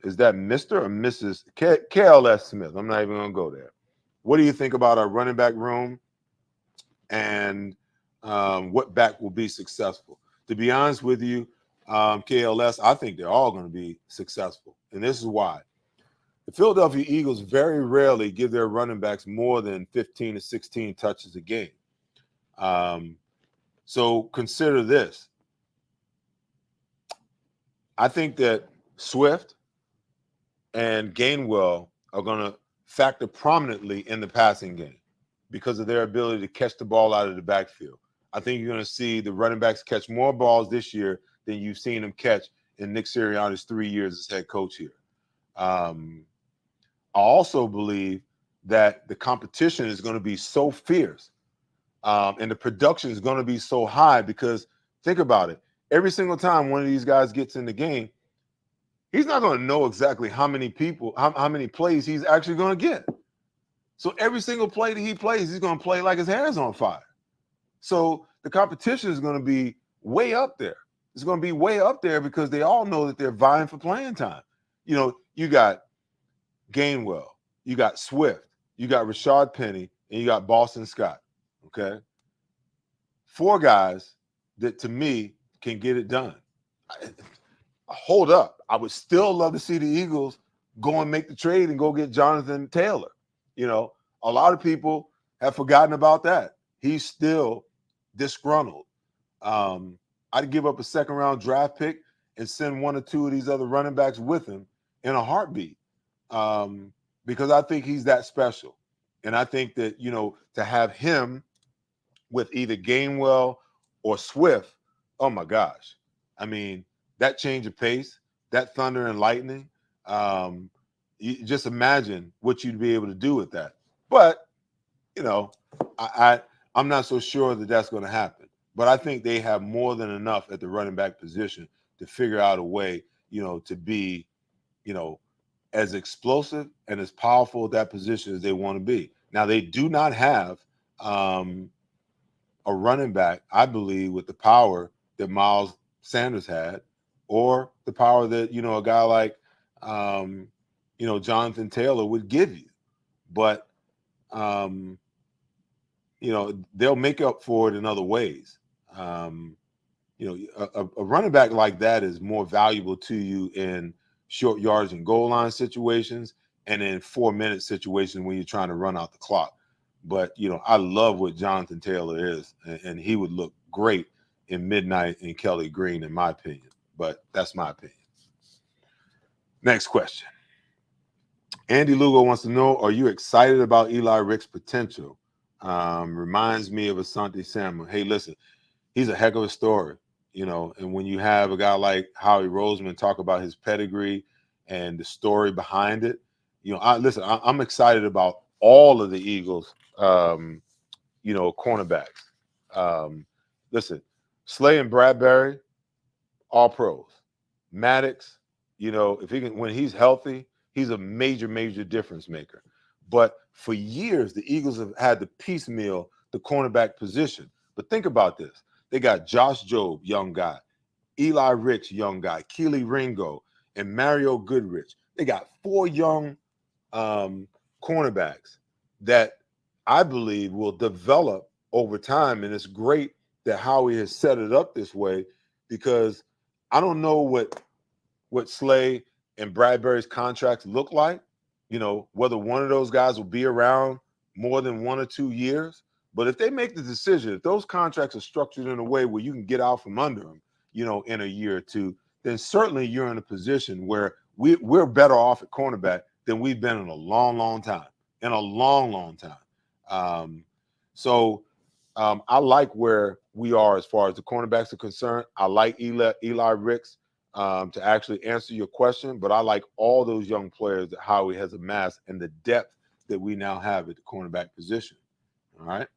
B: is that Mr. or Mrs. KLS Smith? I'm not even going to go there. What do you think about our running back room and what back will be successful? To be honest with you, KLS, I think they're all going to be successful. And this is why. The Philadelphia Eagles very rarely give their running backs more than 15 to 16 touches a game. So consider this. I think that Swift and Gainwell are going to factor prominently in the passing game because of their ability to catch the ball out of the backfield. I think you're going to see the running backs catch more balls this year than you've seen them catch in Nick Sirianni's 3 years as head coach here. I also believe that the competition is going to be so fierce and the production is going to be so high because think about it. Every single time one of these guys gets in the game, he's not going to know exactly how many plays he's actually going to get. So every single play that he plays, he's going to play like his hair's on fire. So the competition is going to be way up there. It's going to be way up there because they all know that they're vying for playing time. You got Gainwell, you got Swift, you got Rashad Penny, and you got Boston Scott. Okay. 4 guys that to me can get it done. Hold up. I would still love to see the Eagles go and make the trade and go get Jonathan Taylor. A lot of people have forgotten about that. He's still disgruntled. I'd give up a second-round draft pick and send 1 or 2 of these other running backs with him in a heartbeat. because I think he's that special. And I think that, to have him with either Gainwell or Swift, oh my gosh. I mean, that change of pace, that thunder and lightning, you just imagine what you'd be able to do with that. But, you know, I'm not so sure that that's going to happen. But I think they have more than enough at the running back position to figure out a way, to be, as explosive and as powerful at that position as they want to be. Now, they do not have a running back, I believe, with the power that Miles Sanders had, or the power that, a guy like, Jonathan Taylor would give you. But, they'll make up for it in other ways. A running back like that is more valuable to you in short yards and goal line situations and in 4-minute situations when you're trying to run out the clock. But, I love what Jonathan Taylor is, and he would look great in Midnight and Kelly Green, in my opinion. But that's my opinion. Next question. Andy Lugo wants to know, are you excited about Eli Rick's potential? Reminds me of Asante Samuel. Hey, listen, he's a heck of a story, and when you have a guy like Howie Roseman talk about his pedigree and the story behind it, I'm excited about all of the Eagles, cornerbacks. Listen, Slay and Bradbury, all pros. Maddox, if when he's healthy, he's a major, major difference maker. But for years, the Eagles have had to piecemeal the cornerback position. But think about this. They got Josh Jobe, young guy, Eli Ricks, young guy, Keely Ringo, and Mario Goodrich. They got 4 young cornerbacks that I believe will develop over time. And it's great that Howie has set it up this way, because I don't know what Slay and Bradbury's contracts look like, whether one of those guys will be around more than 1 or 2 years. But if they make the decision, if those contracts are structured in a way where you can get out from under them, in a year or two, then certainly you're in a position where we're better off at cornerback than we've been in a long, long time. In a long, long time. I like where we are as far as the cornerbacks are concerned. I like Eli Ricks to actually answer your question, but I like all those young players that Howie has amassed and the depth that we now have at the cornerback position. All right.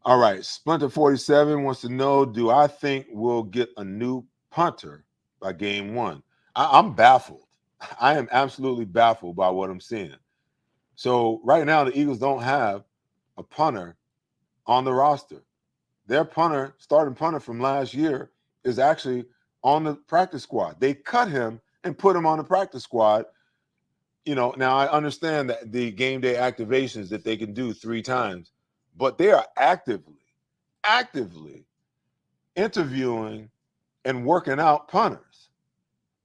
B: All right. Splinter 47 wants to know, do I think we'll get a new punter by game 1? I'm baffled. I am absolutely baffled by what I'm seeing. So right now, the Eagles don't have a punter on the roster. Their starting punter from last year, is actually on the practice squad. They cut him and put him on the practice squad. Now I understand that the game day activations that they can do 3 times, but they are actively interviewing and working out punters.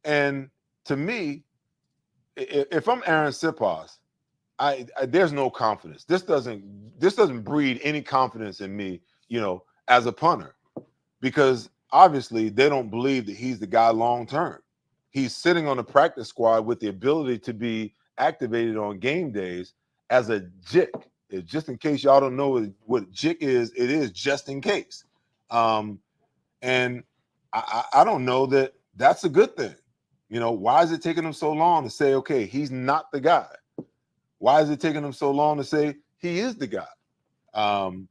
B: And to me, if I'm Aaron Sipos, I there's no confidence. This doesn't breed any confidence in me, as a punter, because obviously they don't believe that he's the guy long term. He's sitting on the practice squad with the ability to be activated on game days as a JIC. Just in case y'all don't know what JIC is, it is just in case. And I don't know that that's a good thing. Why is it taking them so long to say, okay, he's not the guy? Why is it taking them so long to say he is the guy? I'm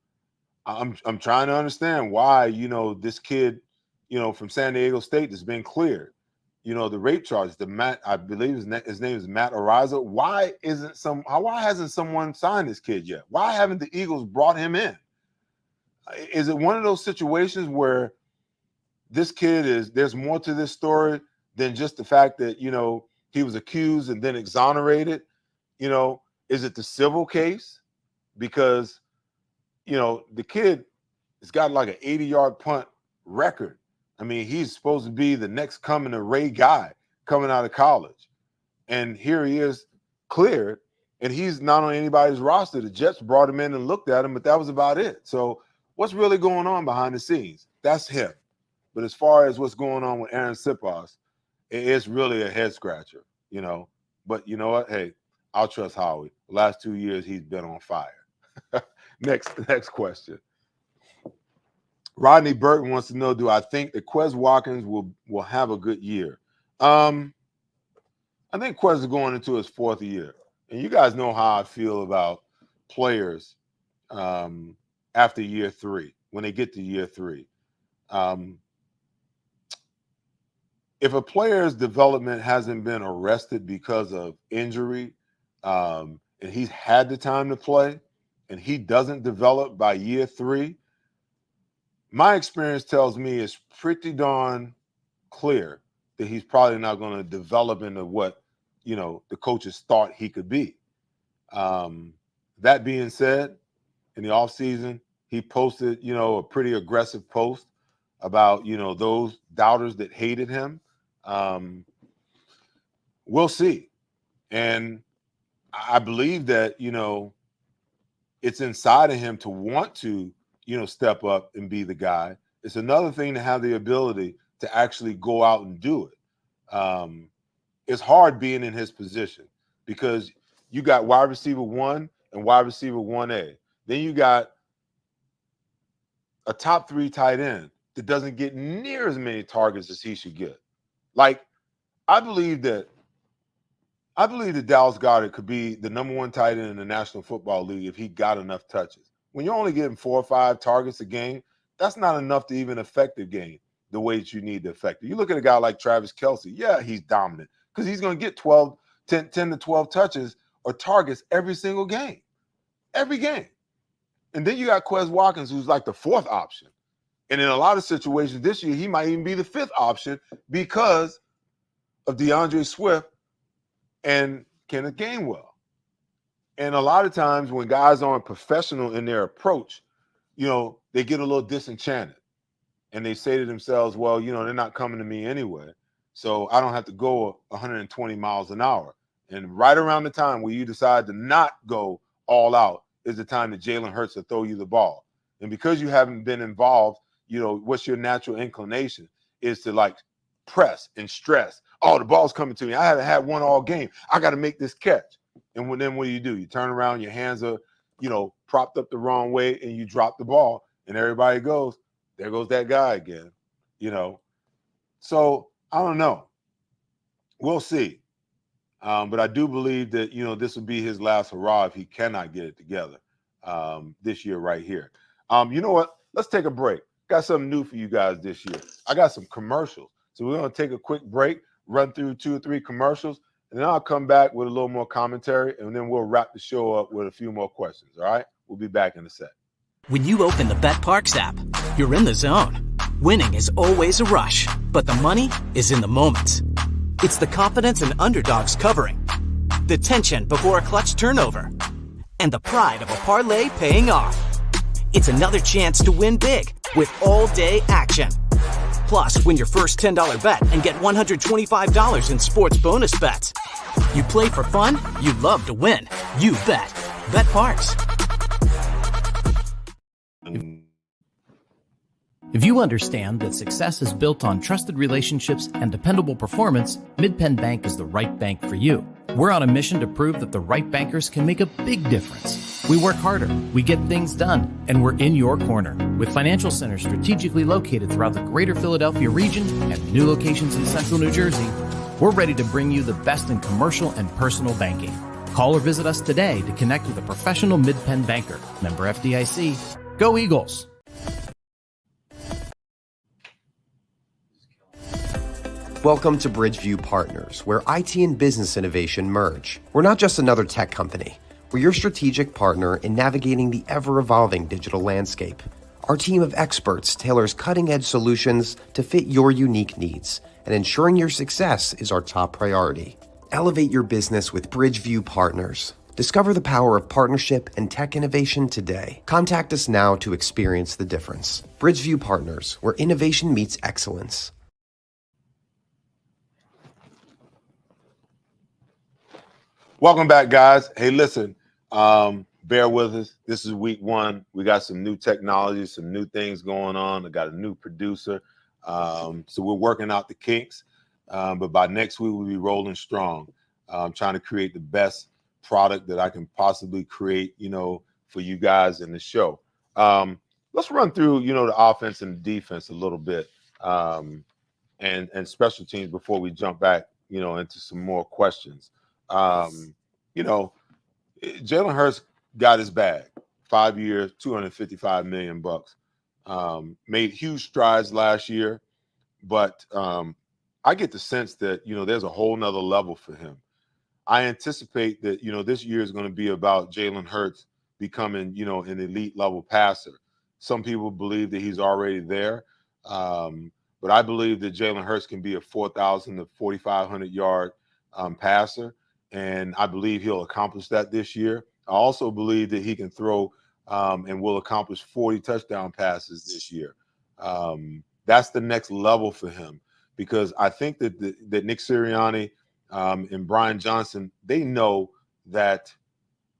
B: trying to understand why, this kid, from San Diego State has been cleared. The rape charges, I believe his name is Matt Ariza. Why hasn't someone signed this kid yet? Why haven't the Eagles brought him in? Is it one of those situations where this kid there's more to this story than just the fact that, he was accused and then exonerated? Is it the civil case? Because, the kid has got like an 80-yard punt record. I mean, he's supposed to be the next coming of Ray Guy coming out of college. And here he is cleared, and he's not on anybody's roster. The Jets brought him in and looked at him, but that was about it. So what's really going on behind the scenes? That's him. But as far as what's going on with Aaron Sipos, it's really a head scratcher. But you know what? Hey, I'll trust Howie. The last 2 years, he's been on fire. Next question. Rodney Burton wants to know, do I think that Quez Watkins will have a good year? I think Quez is going into his 4th year. And you guys know how I feel about players after year 3, when they get to year 3. If a player's development hasn't been arrested because of injury, and he's had the time to play, and he doesn't develop by year 3, my experience tells me it's pretty darn clear that he's probably not going to develop into what, the coaches thought he could be. That being said, in the offseason, he posted, a pretty aggressive post about, those doubters that hated him. We'll see. And I believe that, it's inside of him to want to, step up and be the guy. It's another thing to have the ability to actually go out and do it. It's hard being in his position because you got wide receiver 1 and wide receiver 1A. Then you got a top 3 tight end that doesn't get near as many targets as he should get. Like, I believe that Dallas Goedert could be the number 1 tight end in the National Football League if he got enough touches. When you're only getting 4 or 5 targets a game, that's not enough to even affect the game the way that you need to affect it. You look at a guy like Travis Kelce. Yeah, he's dominant because he's going to get 10 to 12 touches or targets every single game. Every game. And then you got Quez Watkins, who's like the 4th option. And in a lot of situations this year, he might even be the 5th option because of DeAndre Swift and Kenneth Gainwell. And a lot of times when guys aren't professional in their approach, they get a little disenchanted. And they say to themselves, well, they're not coming to me anyway, so I don't have to go 120 miles an hour. And right around the time where you decide to not go all out is the time that Jalen Hurts will throw you the ball. And because you haven't been involved, what's your natural inclination is to like press and stress. Oh, the ball's coming to me. I haven't had one all game. I got to make this catch. And then what do? You turn around, your hands are, propped up the wrong way, and you drop the ball, and everybody goes, there goes that guy again, So I don't know. We'll see. But I do believe that, this will be his last hurrah if he cannot get it together this year right here. You know what? Let's take a break. Got something new for you guys this year. I got some commercials. So we're going to take a quick break, run through 2 or 3 commercials, and then I'll come back with a little more commentary, and then we'll wrap the show up with a few more questions, all right? We'll be back in a sec.
C: When you open the BetParks app, you're in the zone. Winning is always a rush, but the money is in the moments. It's the confidence and underdogs covering, the tension before a clutch turnover, and the pride of a parlay paying off. It's another chance to win big with all-day action. Plus, win your first $10 bet and get $125 in sports bonus bets. You play for fun, you love to win. You bet. BetParks.
D: If you understand that success is built on trusted relationships and dependable performance, Mid-Penn Bank is the right bank for you. We're on a mission to prove that the right bankers can make a big difference. We work harder, we get things done, and we're in your corner. With financial centers strategically located throughout the greater Philadelphia region and new locations in central New Jersey, we're ready to bring you the best in commercial and personal banking. Call or visit us today to connect with a professional Mid-Penn banker. Member FDIC. Go Eagles!
E: Welcome to Bridgeview Partners, where IT and business innovation merge. We're not just another tech company. We're your strategic partner in navigating the ever-evolving digital landscape. Our team of experts tailors cutting-edge solutions to fit your unique needs, and ensuring your success is our top priority. Elevate your business with Bridgeview Partners. Discover the power of partnership and tech innovation today. Contact us now to experience the difference. Bridgeview Partners, where innovation meets excellence.
B: Welcome back, guys. Hey, listen, bear with us. This is week 1. We got some new technology, some new things going on. I got a new producer. So we're working out the kinks. But by next week, we'll be rolling strong. trying to create the best product that I can possibly create, for you guys in the show. Let's run through, the offense and the defense a little bit, and special teams before we jump back, into some more questions. You know, Jalen Hurts got his bag, 5 years, $255 million. Made huge strides last year, but I get the sense that there's a whole nother level for him. I anticipate that this year is going to be about Jalen Hurts becoming an elite level passer. Some people believe that he's already there, but I believe that Jalen Hurts can be a 4,000 to 4,500 yard passer, and I believe he'll accomplish that this year. I also believe that he can throw and will accomplish 40 touchdown passes this year. That's the next level for him, because I think that that Nick Sirianni and Brian Johnson, they know that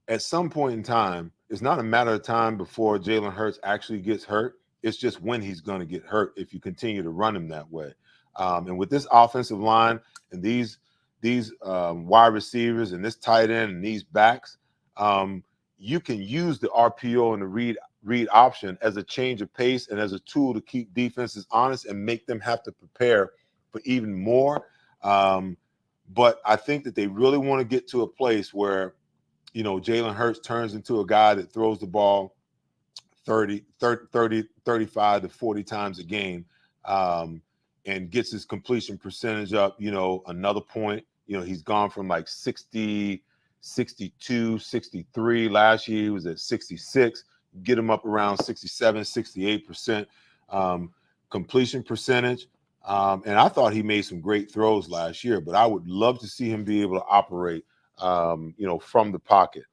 B: at some point in time, it's not a matter of time before Jalen Hurts actually gets hurt. It's just when he's going to get hurt if you continue to run him that way. And with this offensive line and these wide receivers and this tight end and these backs, you can use the RPO and the read option as a change of pace and as a tool to keep defenses honest and make them have to prepare for even more. But I think that they really want to get to a place where, Jalen Hurts turns into a guy that throws the ball 30, 35 to 40 times a game, and gets his completion percentage up, another point. He's gone from like 60, 62, 63. Last year he was at 66. Get him up around 67, 68% completion percentage. And I thought he made some great throws last year, but I would love to see him be able to operate, from the pocket.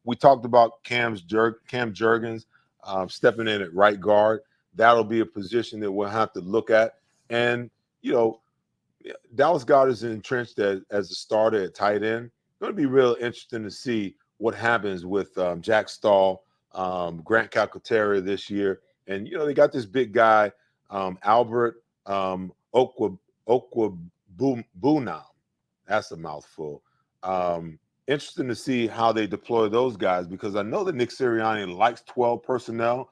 B: We talked about Cam Jurgens stepping in at right guard. That'll be a position that we'll have to look at. And, Dallas Goedert is entrenched as a starter at tight end. Going to be real interesting to see what happens with Jack Stahl, Grant Calcaterra this year. And, they got this big guy, Albert Okwabunam. That's a mouthful. Interesting to see how they deploy those guys, because I know that Nick Sirianni likes 12 personnel,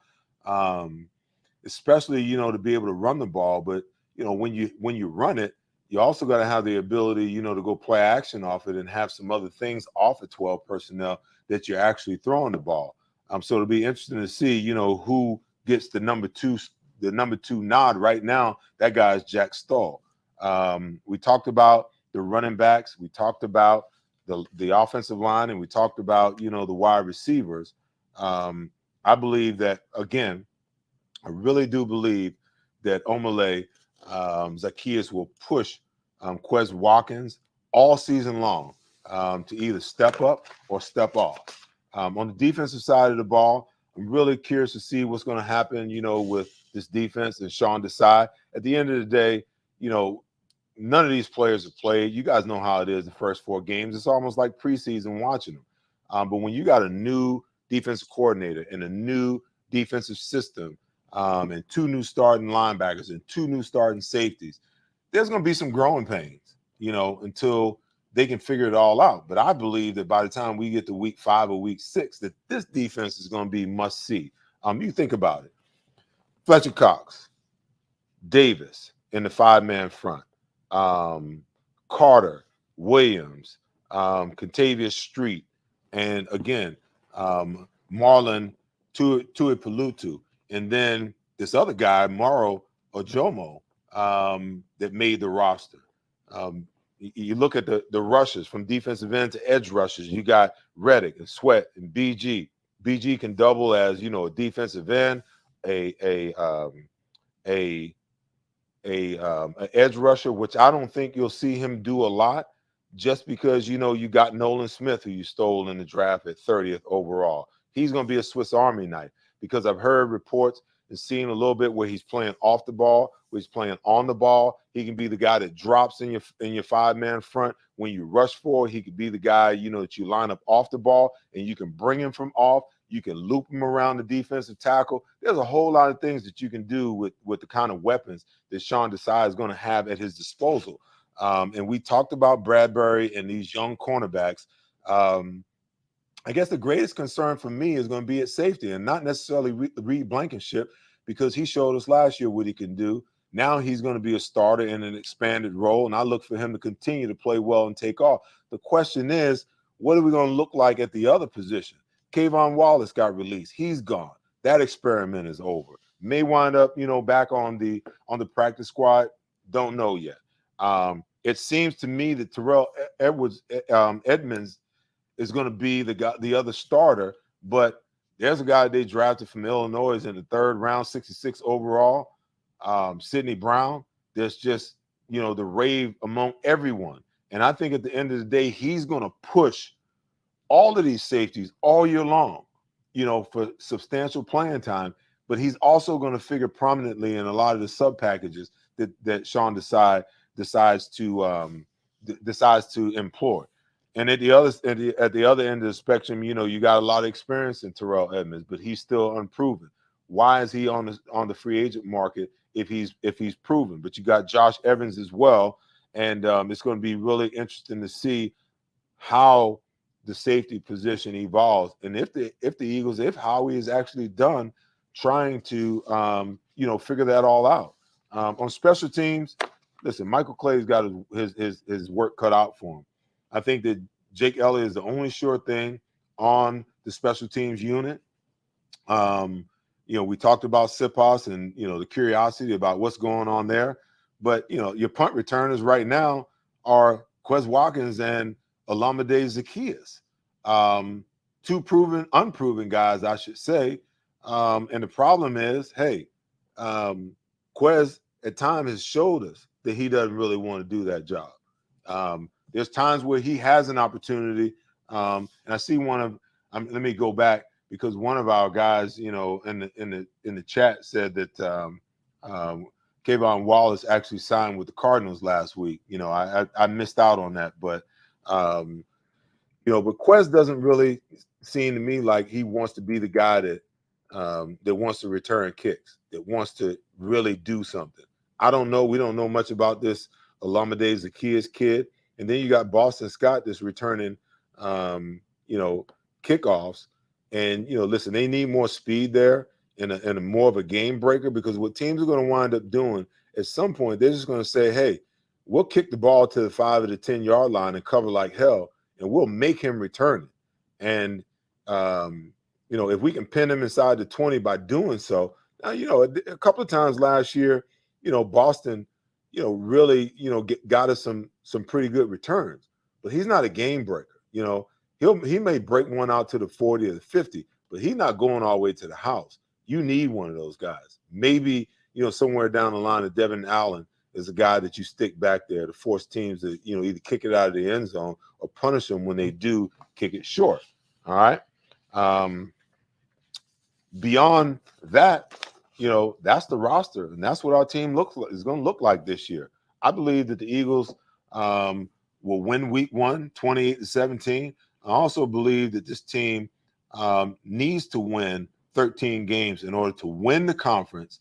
B: especially, to be able to run the ball. But, when you run it, you also got to have the ability, to go play action off it and have some other things off of 12 personnel that you're actually throwing the ball. So it'll be interesting to see, who gets the number two nod right now. That guy is Jack Stahl. We talked about the running backs. We talked about the offensive line, and we talked about, the wide receivers. I believe that, again, I really do believe that Omale Zacchaeus will push Quez Watkins all season long to either step up or step off. On the defensive side of the ball, I'm really curious to see what's going to happen, with this defense and Sean Desai. At the end of the day, none of these players have played. You guys know how it is the first 4 games. It's almost like preseason watching them. But when you got a new defensive coordinator and a new defensive system, and 2 new starting linebackers and 2 new starting safeties, there's going to be some growing pains, until they can figure it all out. But I believe that by the time we get to week 5 or week 6, that this defense is going to be must see. You think about it. Fletcher Cox, Davis in the 5-man front, Carter, Williams, Contavious Street, and again, Marlon Tuipulotu. And then this other guy, Mauro Ojomo, that made the roster. You look at the rushers from defensive end to edge rushers. You got Reddick and Sweat and BG. BG can double as a defensive end, an edge rusher, which I don't think you'll see him do a lot, just because you got Nolan Smith, who you stole in the draft at 30th overall. He's going to be a Swiss Army knife, because I've heard reports and seen a little bit where he's playing off the ball, where he's playing on the ball. He can be the guy that drops in your 5-man front when you rush forward. He could be the guy, that you line up off the ball and you can bring him from off. You can loop him around the defensive tackle. There's a whole lot of things that you can do with the kind of weapons that Sean Desai is going to have at his disposal. And we talked about Bradbury and these young cornerbacks. I guess the greatest concern for me is going to be at safety, and not necessarily Reed Blankenship, because he showed us last year what he can do. Now he's going to be a starter in an expanded role, and I look for him to continue to play well and take off. The question is, what are we going to look like at the other position? Kayvon Wallace got released. He's gone. That experiment is over. May wind up, back on the practice squad. Don't know yet. It seems to me that Terrell Edmonds is going to be the other starter, but there's a guy they drafted from Illinois in the 3rd round, 66 overall, Sidney Brown. There's just, the rave among everyone. And I think at the end of the day, he's going to push all of these safeties all year long, for substantial playing time. But he's also going to figure prominently in a lot of the sub packages that Sean decides to employ. And at the other end of the spectrum, you got a lot of experience in Terrell Edmonds, but he's still unproven. Why is he on the free agent market if he's proven? But you got Josh Evans as well, and it's going to be really interesting to see how the safety position evolves, and if the Eagles, if Howie is actually done trying to figure that all out. On special teams, listen, Michael Clay's got his work cut out for him. I think that Jake Elliott is the only sure thing on the special teams unit. We talked about Siposs and, the curiosity about what's going on there. But, your punt returners right now are Quez Watkins and Olamide Zaccheaus. Two unproven guys, I should say. And the problem is, Quez at times has showed us that he doesn't really want to do that job. There's times where he has an opportunity, and I see let me go back, because one of our guys, in the chat said that Kayvon Wallace actually signed with the Cardinals last week. I missed out on that, but but Quez doesn't really seem to me like he wants to be the guy that wants to return kicks, that wants to really do something. I don't know. We don't know much about this Olamide Zaccheaus kid. And then you got Boston Scott that's returning, kickoffs. And, listen, they need more speed there and a more of a game breaker, because what teams are going to wind up doing at some point, they're just going to say, hey, we'll kick the ball to the 5 or the 10-yard line and cover like hell, and we'll make him return it. And, if we can pin him inside the 20 by doing so, now, a couple of times last year, Boston, really, got us some pretty good returns, but he's not a game breaker. He may break one out to the 40 or the 50, but he's not going all the way to the house. You need one of those guys. Maybe, somewhere down the line, of Devin Allen is a guy that you stick back there to force teams to, either kick it out of the end zone or punish them when they do kick it short. All right. Beyond that, that's the roster, and that's what our team is going to look like this year. I believe that the Eagles will win week 1, 28-17. I also believe that this team needs to win 13 games in order to win the conference,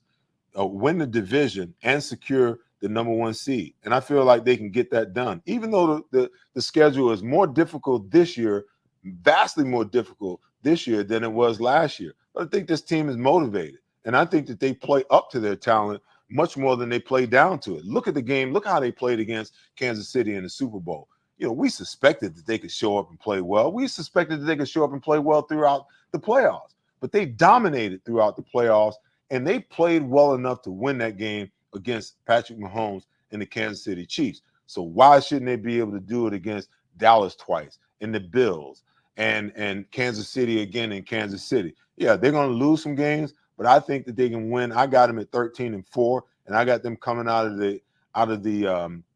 B: win the division, and secure the number 1 seed. And I feel like they can get that done, even though the schedule is more difficult this year, vastly more difficult this year than it was last year. But I think this team is motivated, and I think that they play up to their talent much more than they play down to it. Look at the game. Look how they played against Kansas City in the Super Bowl. We suspected that they could show up and play well. We suspected that they could show up and play well throughout the playoffs, but they dominated throughout the playoffs, and they played well enough to win that game against Patrick Mahomes and the Kansas City Chiefs. So why shouldn't they be able to do it against Dallas twice and the Bills and Kansas City again in Kansas City? Yeah, they're going to lose some games, but I think that they can win. I got them at 13-4, and I got them coming out of the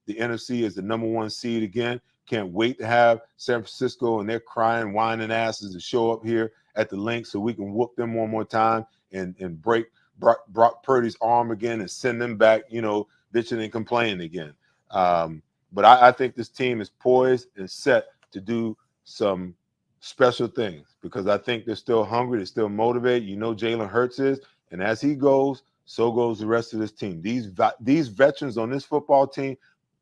B: NFC as the number 1 seed again. Can't wait to have San Francisco and their crying, whining asses to show up here at the link so we can whoop them one more time and break Brock Purdy's arm again and send them back, bitching and complaining again. But I think this team is poised and set to do some special things, because I think they're still hungry, they're still motivated. Jalen Hurts is, and as he goes, so goes the rest of this team. These veterans on this football team,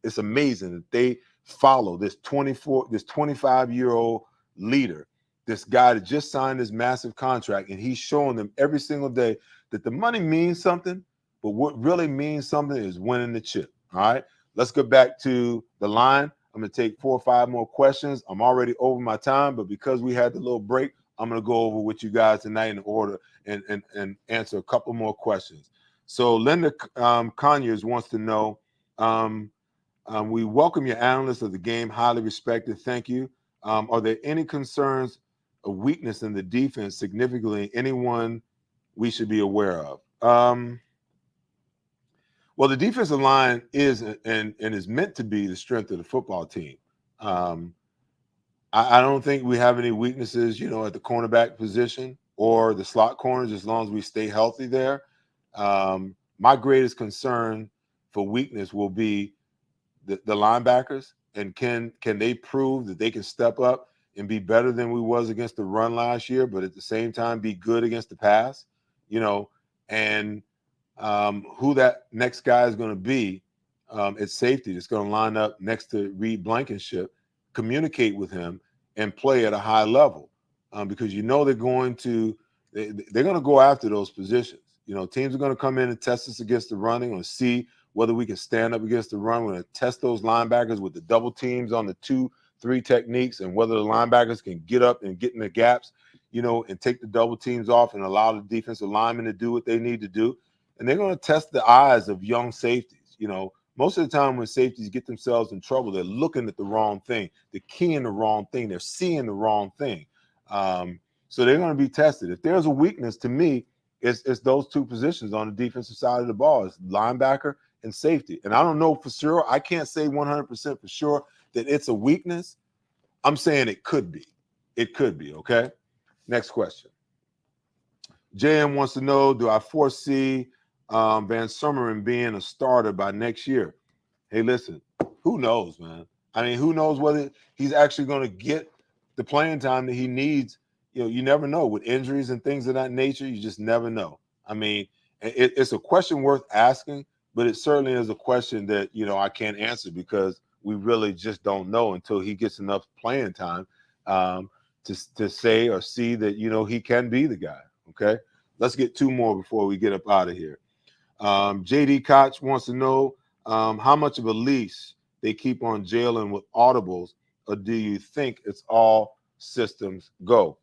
B: it's amazing that they follow this 25-year-old leader, this guy that just signed this massive contract, and he's showing them every single day that the money means something, but what really means something is winning the chip. All right, let's get back to the line. I'm going to take 4 or 5 more questions. I'm already over my time, but because we had the little break, I'm going to go over with you guys tonight in order and answer a couple more questions. So Linda Conyers wants to know, we welcome your analysts of the game, highly respected. Thank you. Are there any concerns of weakness in the defense significantly, anyone we should be aware of? Well, the defensive line is and is meant to be the strength of the football team. I don't think we have any weaknesses, at the cornerback position or the slot corners, as long as we stay healthy there. My greatest concern for weakness will be the linebackers, and can they prove that they can step up and be better than we was against the run last year, but at the same time be good against the pass, and who that next guy is going to be at safety that's going to line up next to Reed Blankenship, communicate with him, and play at a high level, because they're going to go after those positions. Teams are going to come in and test us against the run. They're going to see whether we can stand up against the run. We're going to test those linebackers with the double teams on the 2-3 techniques, and whether the linebackers can get up and get in the gaps, and take the double teams off and allow the defensive linemen to do what they need to do. And they're going to test the eyes of young safeties. Most of the time when safeties get themselves in trouble, they're looking at the wrong thing. They're keying the wrong thing. They're seeing the wrong thing. So they're going to be tested. If there's a weakness, to me, it's those 2 positions on the defensive side of the ball. It's linebacker and safety. And I don't know for sure. I can't say 100% for sure that it's a weakness. I'm saying it could be. It could be, okay? Next question. JM wants to know, do I foresee Van Summeren being a starter by next year? Hey, listen, who knows, man? I mean, who knows whether he's actually going to get the playing time that he needs. You never know with injuries and things of that nature. You just never know. I mean, it's a question worth asking, but it certainly is a question that, I can't answer because we really just don't know until he gets enough playing time to say or see that, he can be the guy. Okay. Let's get 2 more before we get up out of here. JD Koch wants to know how much of a leash they keep on Jalen with audibles, or do you think it's all systems go?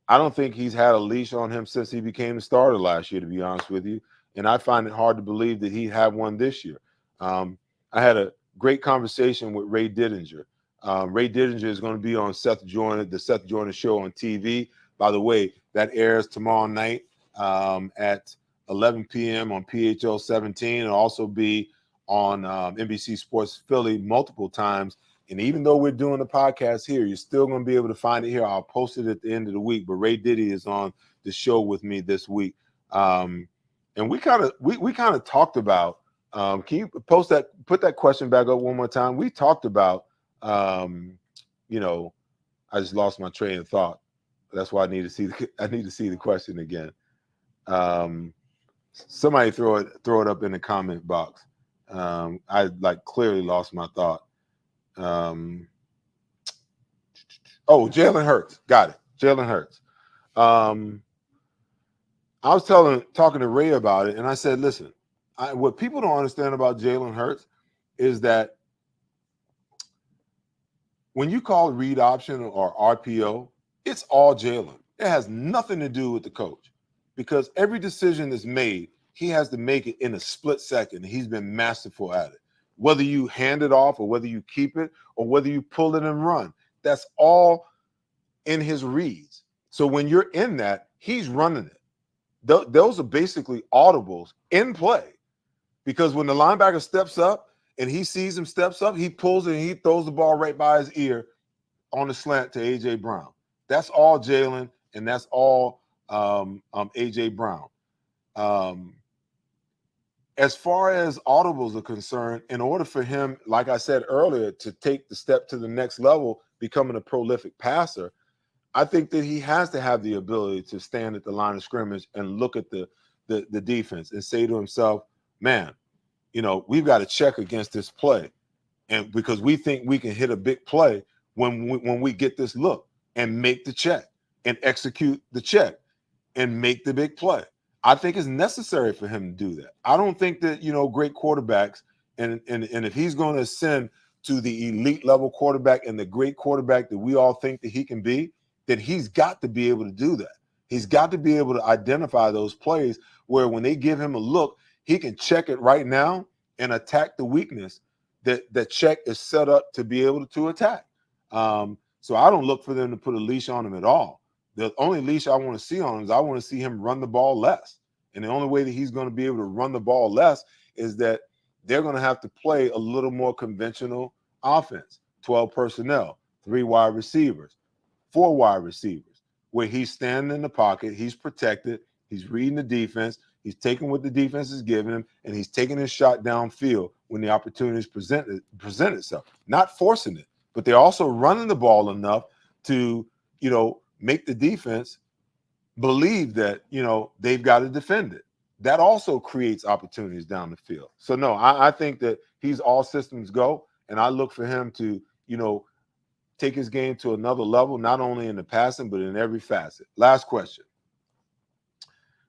B: I don't think he's had a leash on him since he became the starter last year, to be honest with you. And I find it hard to believe that he had one this year. I had a great conversation with Ray Didinger. Ray Didinger is going to be on the Seth Joyner Show on TV. By the way, that airs tomorrow night at 11 p.m. on PHL 17. It'll also be on NBC Sports Philly multiple times. And even though we're doing the podcast here, you're still going to be able to find it here. I'll post it at the end of the week. But Ray Diddy is on the show with me this week. And we kind of talked about, can you put that question back up one more time? We talked about, I just lost my train of thought. That's why I need to see the question again. Somebody throw it up in the comment box. I clearly lost my thought. Jalen Hurts. Got it. Jalen Hurts. I was talking to Ray about it, and I said, listen, what people don't understand about Jalen Hurts is that when you call read option or RPO, it's all Jalen. It has nothing to do with the coach, because every decision that's made, he has to make it in a split second. He's been masterful at it. Whether you hand it off or whether you keep it or whether you pull it and run, that's all in his reads. So when you're in that, he's running it. Those are basically audibles in play, because when the linebacker steps up and he sees him steps up, he pulls it and he throws the ball right by his ear on the slant to A.J. Brown. That's all Jalen, and that's all A.J. Brown. As far as audibles are concerned, in order for him, like I said earlier, to take the step to the next level, becoming a prolific passer, I think that he has to have the ability to stand at the line of scrimmage and look at the defense and say to himself, man, we've got to check against this play. and because we think we can hit a big play when we get this look and make the check and execute the check and make the big play. I think it's necessary for him to do that. I don't think that, great quarterbacks, and if he's going to ascend to the elite level quarterback and the great quarterback that we all think that he can be, that he's got to be able to do that. He's got to be able to identify those plays where when they give him a look, he can check it right now and attack the weakness that check is set up to be able to attack. So I don't look for them to put a leash on him at all. The only leash I want to see on him is I want to see him run the ball less. And the only way that he's going to be able to run the ball less is that they're going to have to play a little more conventional offense, 12 personnel, 3 wide receivers, 4 wide receivers, where he's standing in the pocket, he's protected, he's reading the defense, he's taking what the defense is giving him, and he's taking his shot downfield when the opportunities present itself. Not forcing it, but they're also running the ball enough to, make the defense believe that, they've got to defend it. That also creates opportunities down the field. So, no, I think that he's all systems go, and I look for him to, take his game to another level, not only in the passing, but in every facet. Last question.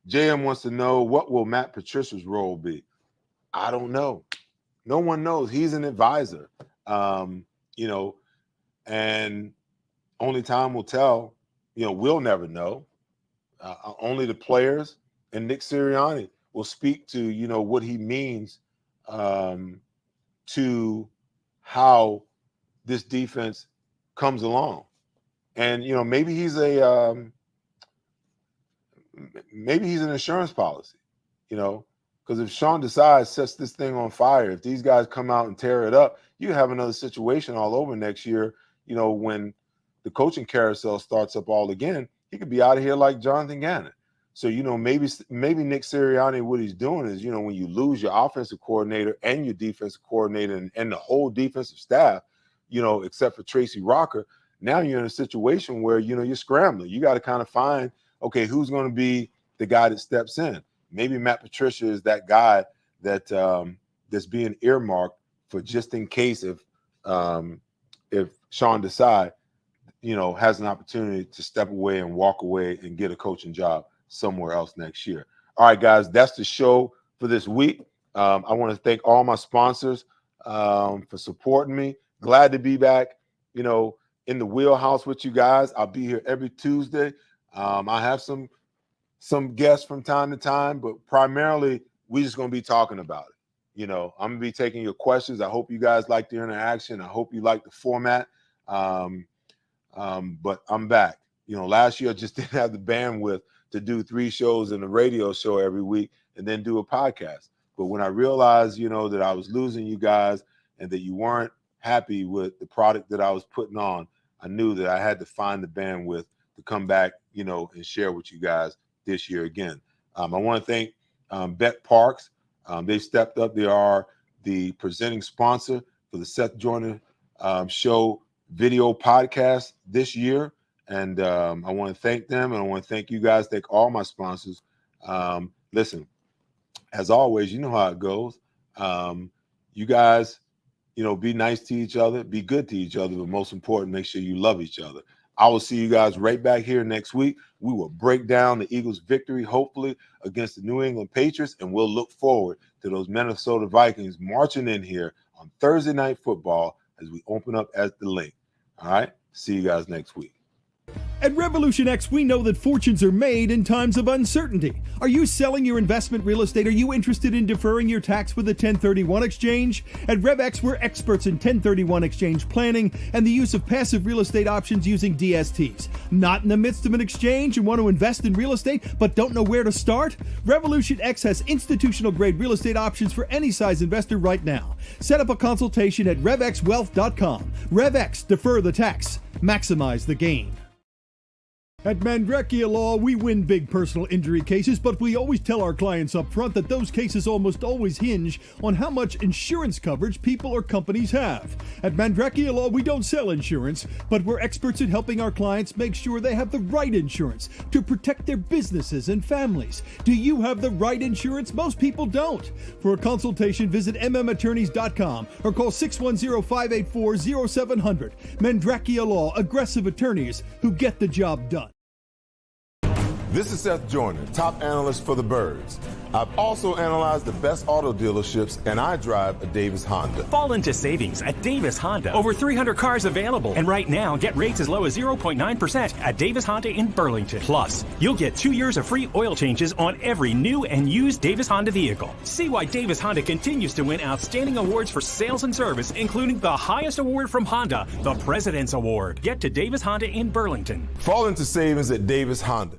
B: JM wants to know, what will Matt Patricia's role be? I don't know. No one knows. He's an advisor, and only time will tell. We'll never know. Only the players and Nick Sirianni will speak to, what he means to how this defense comes along. And, maybe he's an insurance policy, because if Sean Desai sets this thing on fire, if these guys come out and tear it up, you have another situation all over next year, when the coaching carousel starts up all again. He could be out of here like Jonathan Gannon. So, maybe Nick Sirianni, what he's doing is, when you lose your offensive coordinator and your defensive coordinator and the whole defensive staff, except for Tracy Rocker, now you're in a situation where, you're scrambling. You got to kind of find, okay, who's going to be the guy that steps in? Maybe Matt Patricia is that guy that that's being earmarked for just in case if Sean Desai, has an opportunity to step away and walk away and get a coaching job somewhere else next year. All right, guys, that's the show for this week. I want to thank all my sponsors for supporting me. Glad to be back, in the wheelhouse with you guys. I'll be here every Tuesday. I have some guests from time to time, but primarily we're just going to be talking about it. I'm going to be taking your questions. I hope you guys like the interaction. I hope you like the format. But I'm back. Last year I just didn't have the bandwidth to do 3 shows and a radio show every week and then do a podcast. But when I realized, that I was losing you guys and that you weren't happy with the product that I was putting on, I knew that I had to find the bandwidth to come back, and share with you guys this year again. I want to thank Bet Parks. They stepped up. They are the presenting sponsor for the Seth Joyner Show video podcast this year. And I want to thank them, and I want to thank you guys, thank all my sponsors. Listen, as always, you know how it goes. You guys, be nice to each other, be good to each other, but most important, make sure you love each other. I will see you guys right back here next week. We will break down the Eagles' victory, hopefully, against the New England Patriots, and we'll look forward to those Minnesota Vikings marching in here on Thursday Night Football as we open up at the link. All right? See you guys next week.
F: At Revolution X, we know that fortunes are made in times of uncertainty. Are you selling your investment real estate? Are you interested in deferring your tax with a 1031 exchange? At RevX, we're experts in 1031 exchange planning and the use of passive real estate options using DSTs. Not in the midst of an exchange and want to invest in real estate but don't know where to start? Revolution X has institutional grade real estate options for any size investor right now. Set up a consultation at RevXWealth.com. RevX, defer the tax, maximize the gain. At Mandrecchia Law, we win big personal injury cases, but we always tell our clients up front that those cases almost always hinge on how much insurance coverage people or companies have. At Mandrecchia Law, we don't sell insurance, but we're experts at helping our clients make sure they have the right insurance to protect their businesses and families. Do you have the right insurance? Most people don't. For a consultation, visit mmattorneys.com or call 610-584-0700. Mandrecchia Law, aggressive attorneys who get the job done.
B: This is Seth Joyner, top analyst for the Birds. I've also analyzed the best auto dealerships, and I drive a Davis Honda.
G: Fall into savings at Davis Honda. Over 300 cars available. And right now, get rates as low as 0.9% at Davis Honda in Burlington. Plus, you'll get 2 years of free oil changes on every new and used Davis Honda vehicle. See why Davis Honda continues to win outstanding awards for sales and service, including the highest award from Honda, the President's Award. Get to Davis Honda in Burlington.
B: Fall into savings at Davis Honda.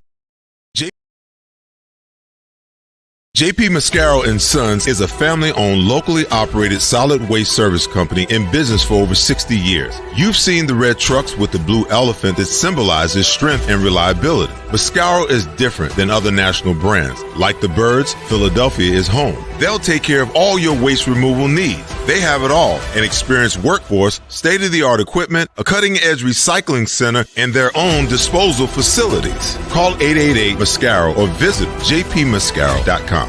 B: JP Mascaro & Sons is a family-owned, locally operated solid waste service company in business for over 60 years. You've seen the red trucks with the blue elephant that symbolizes strength and reliability. Mascaro is different than other national brands. Like the Birds, Philadelphia is home. They'll take care of all your waste removal needs. They have it all: an experienced workforce, state-of-the-art equipment, a cutting-edge recycling center, and their own disposal facilities. Call 888-MASCARO or visit jpmascaro.com.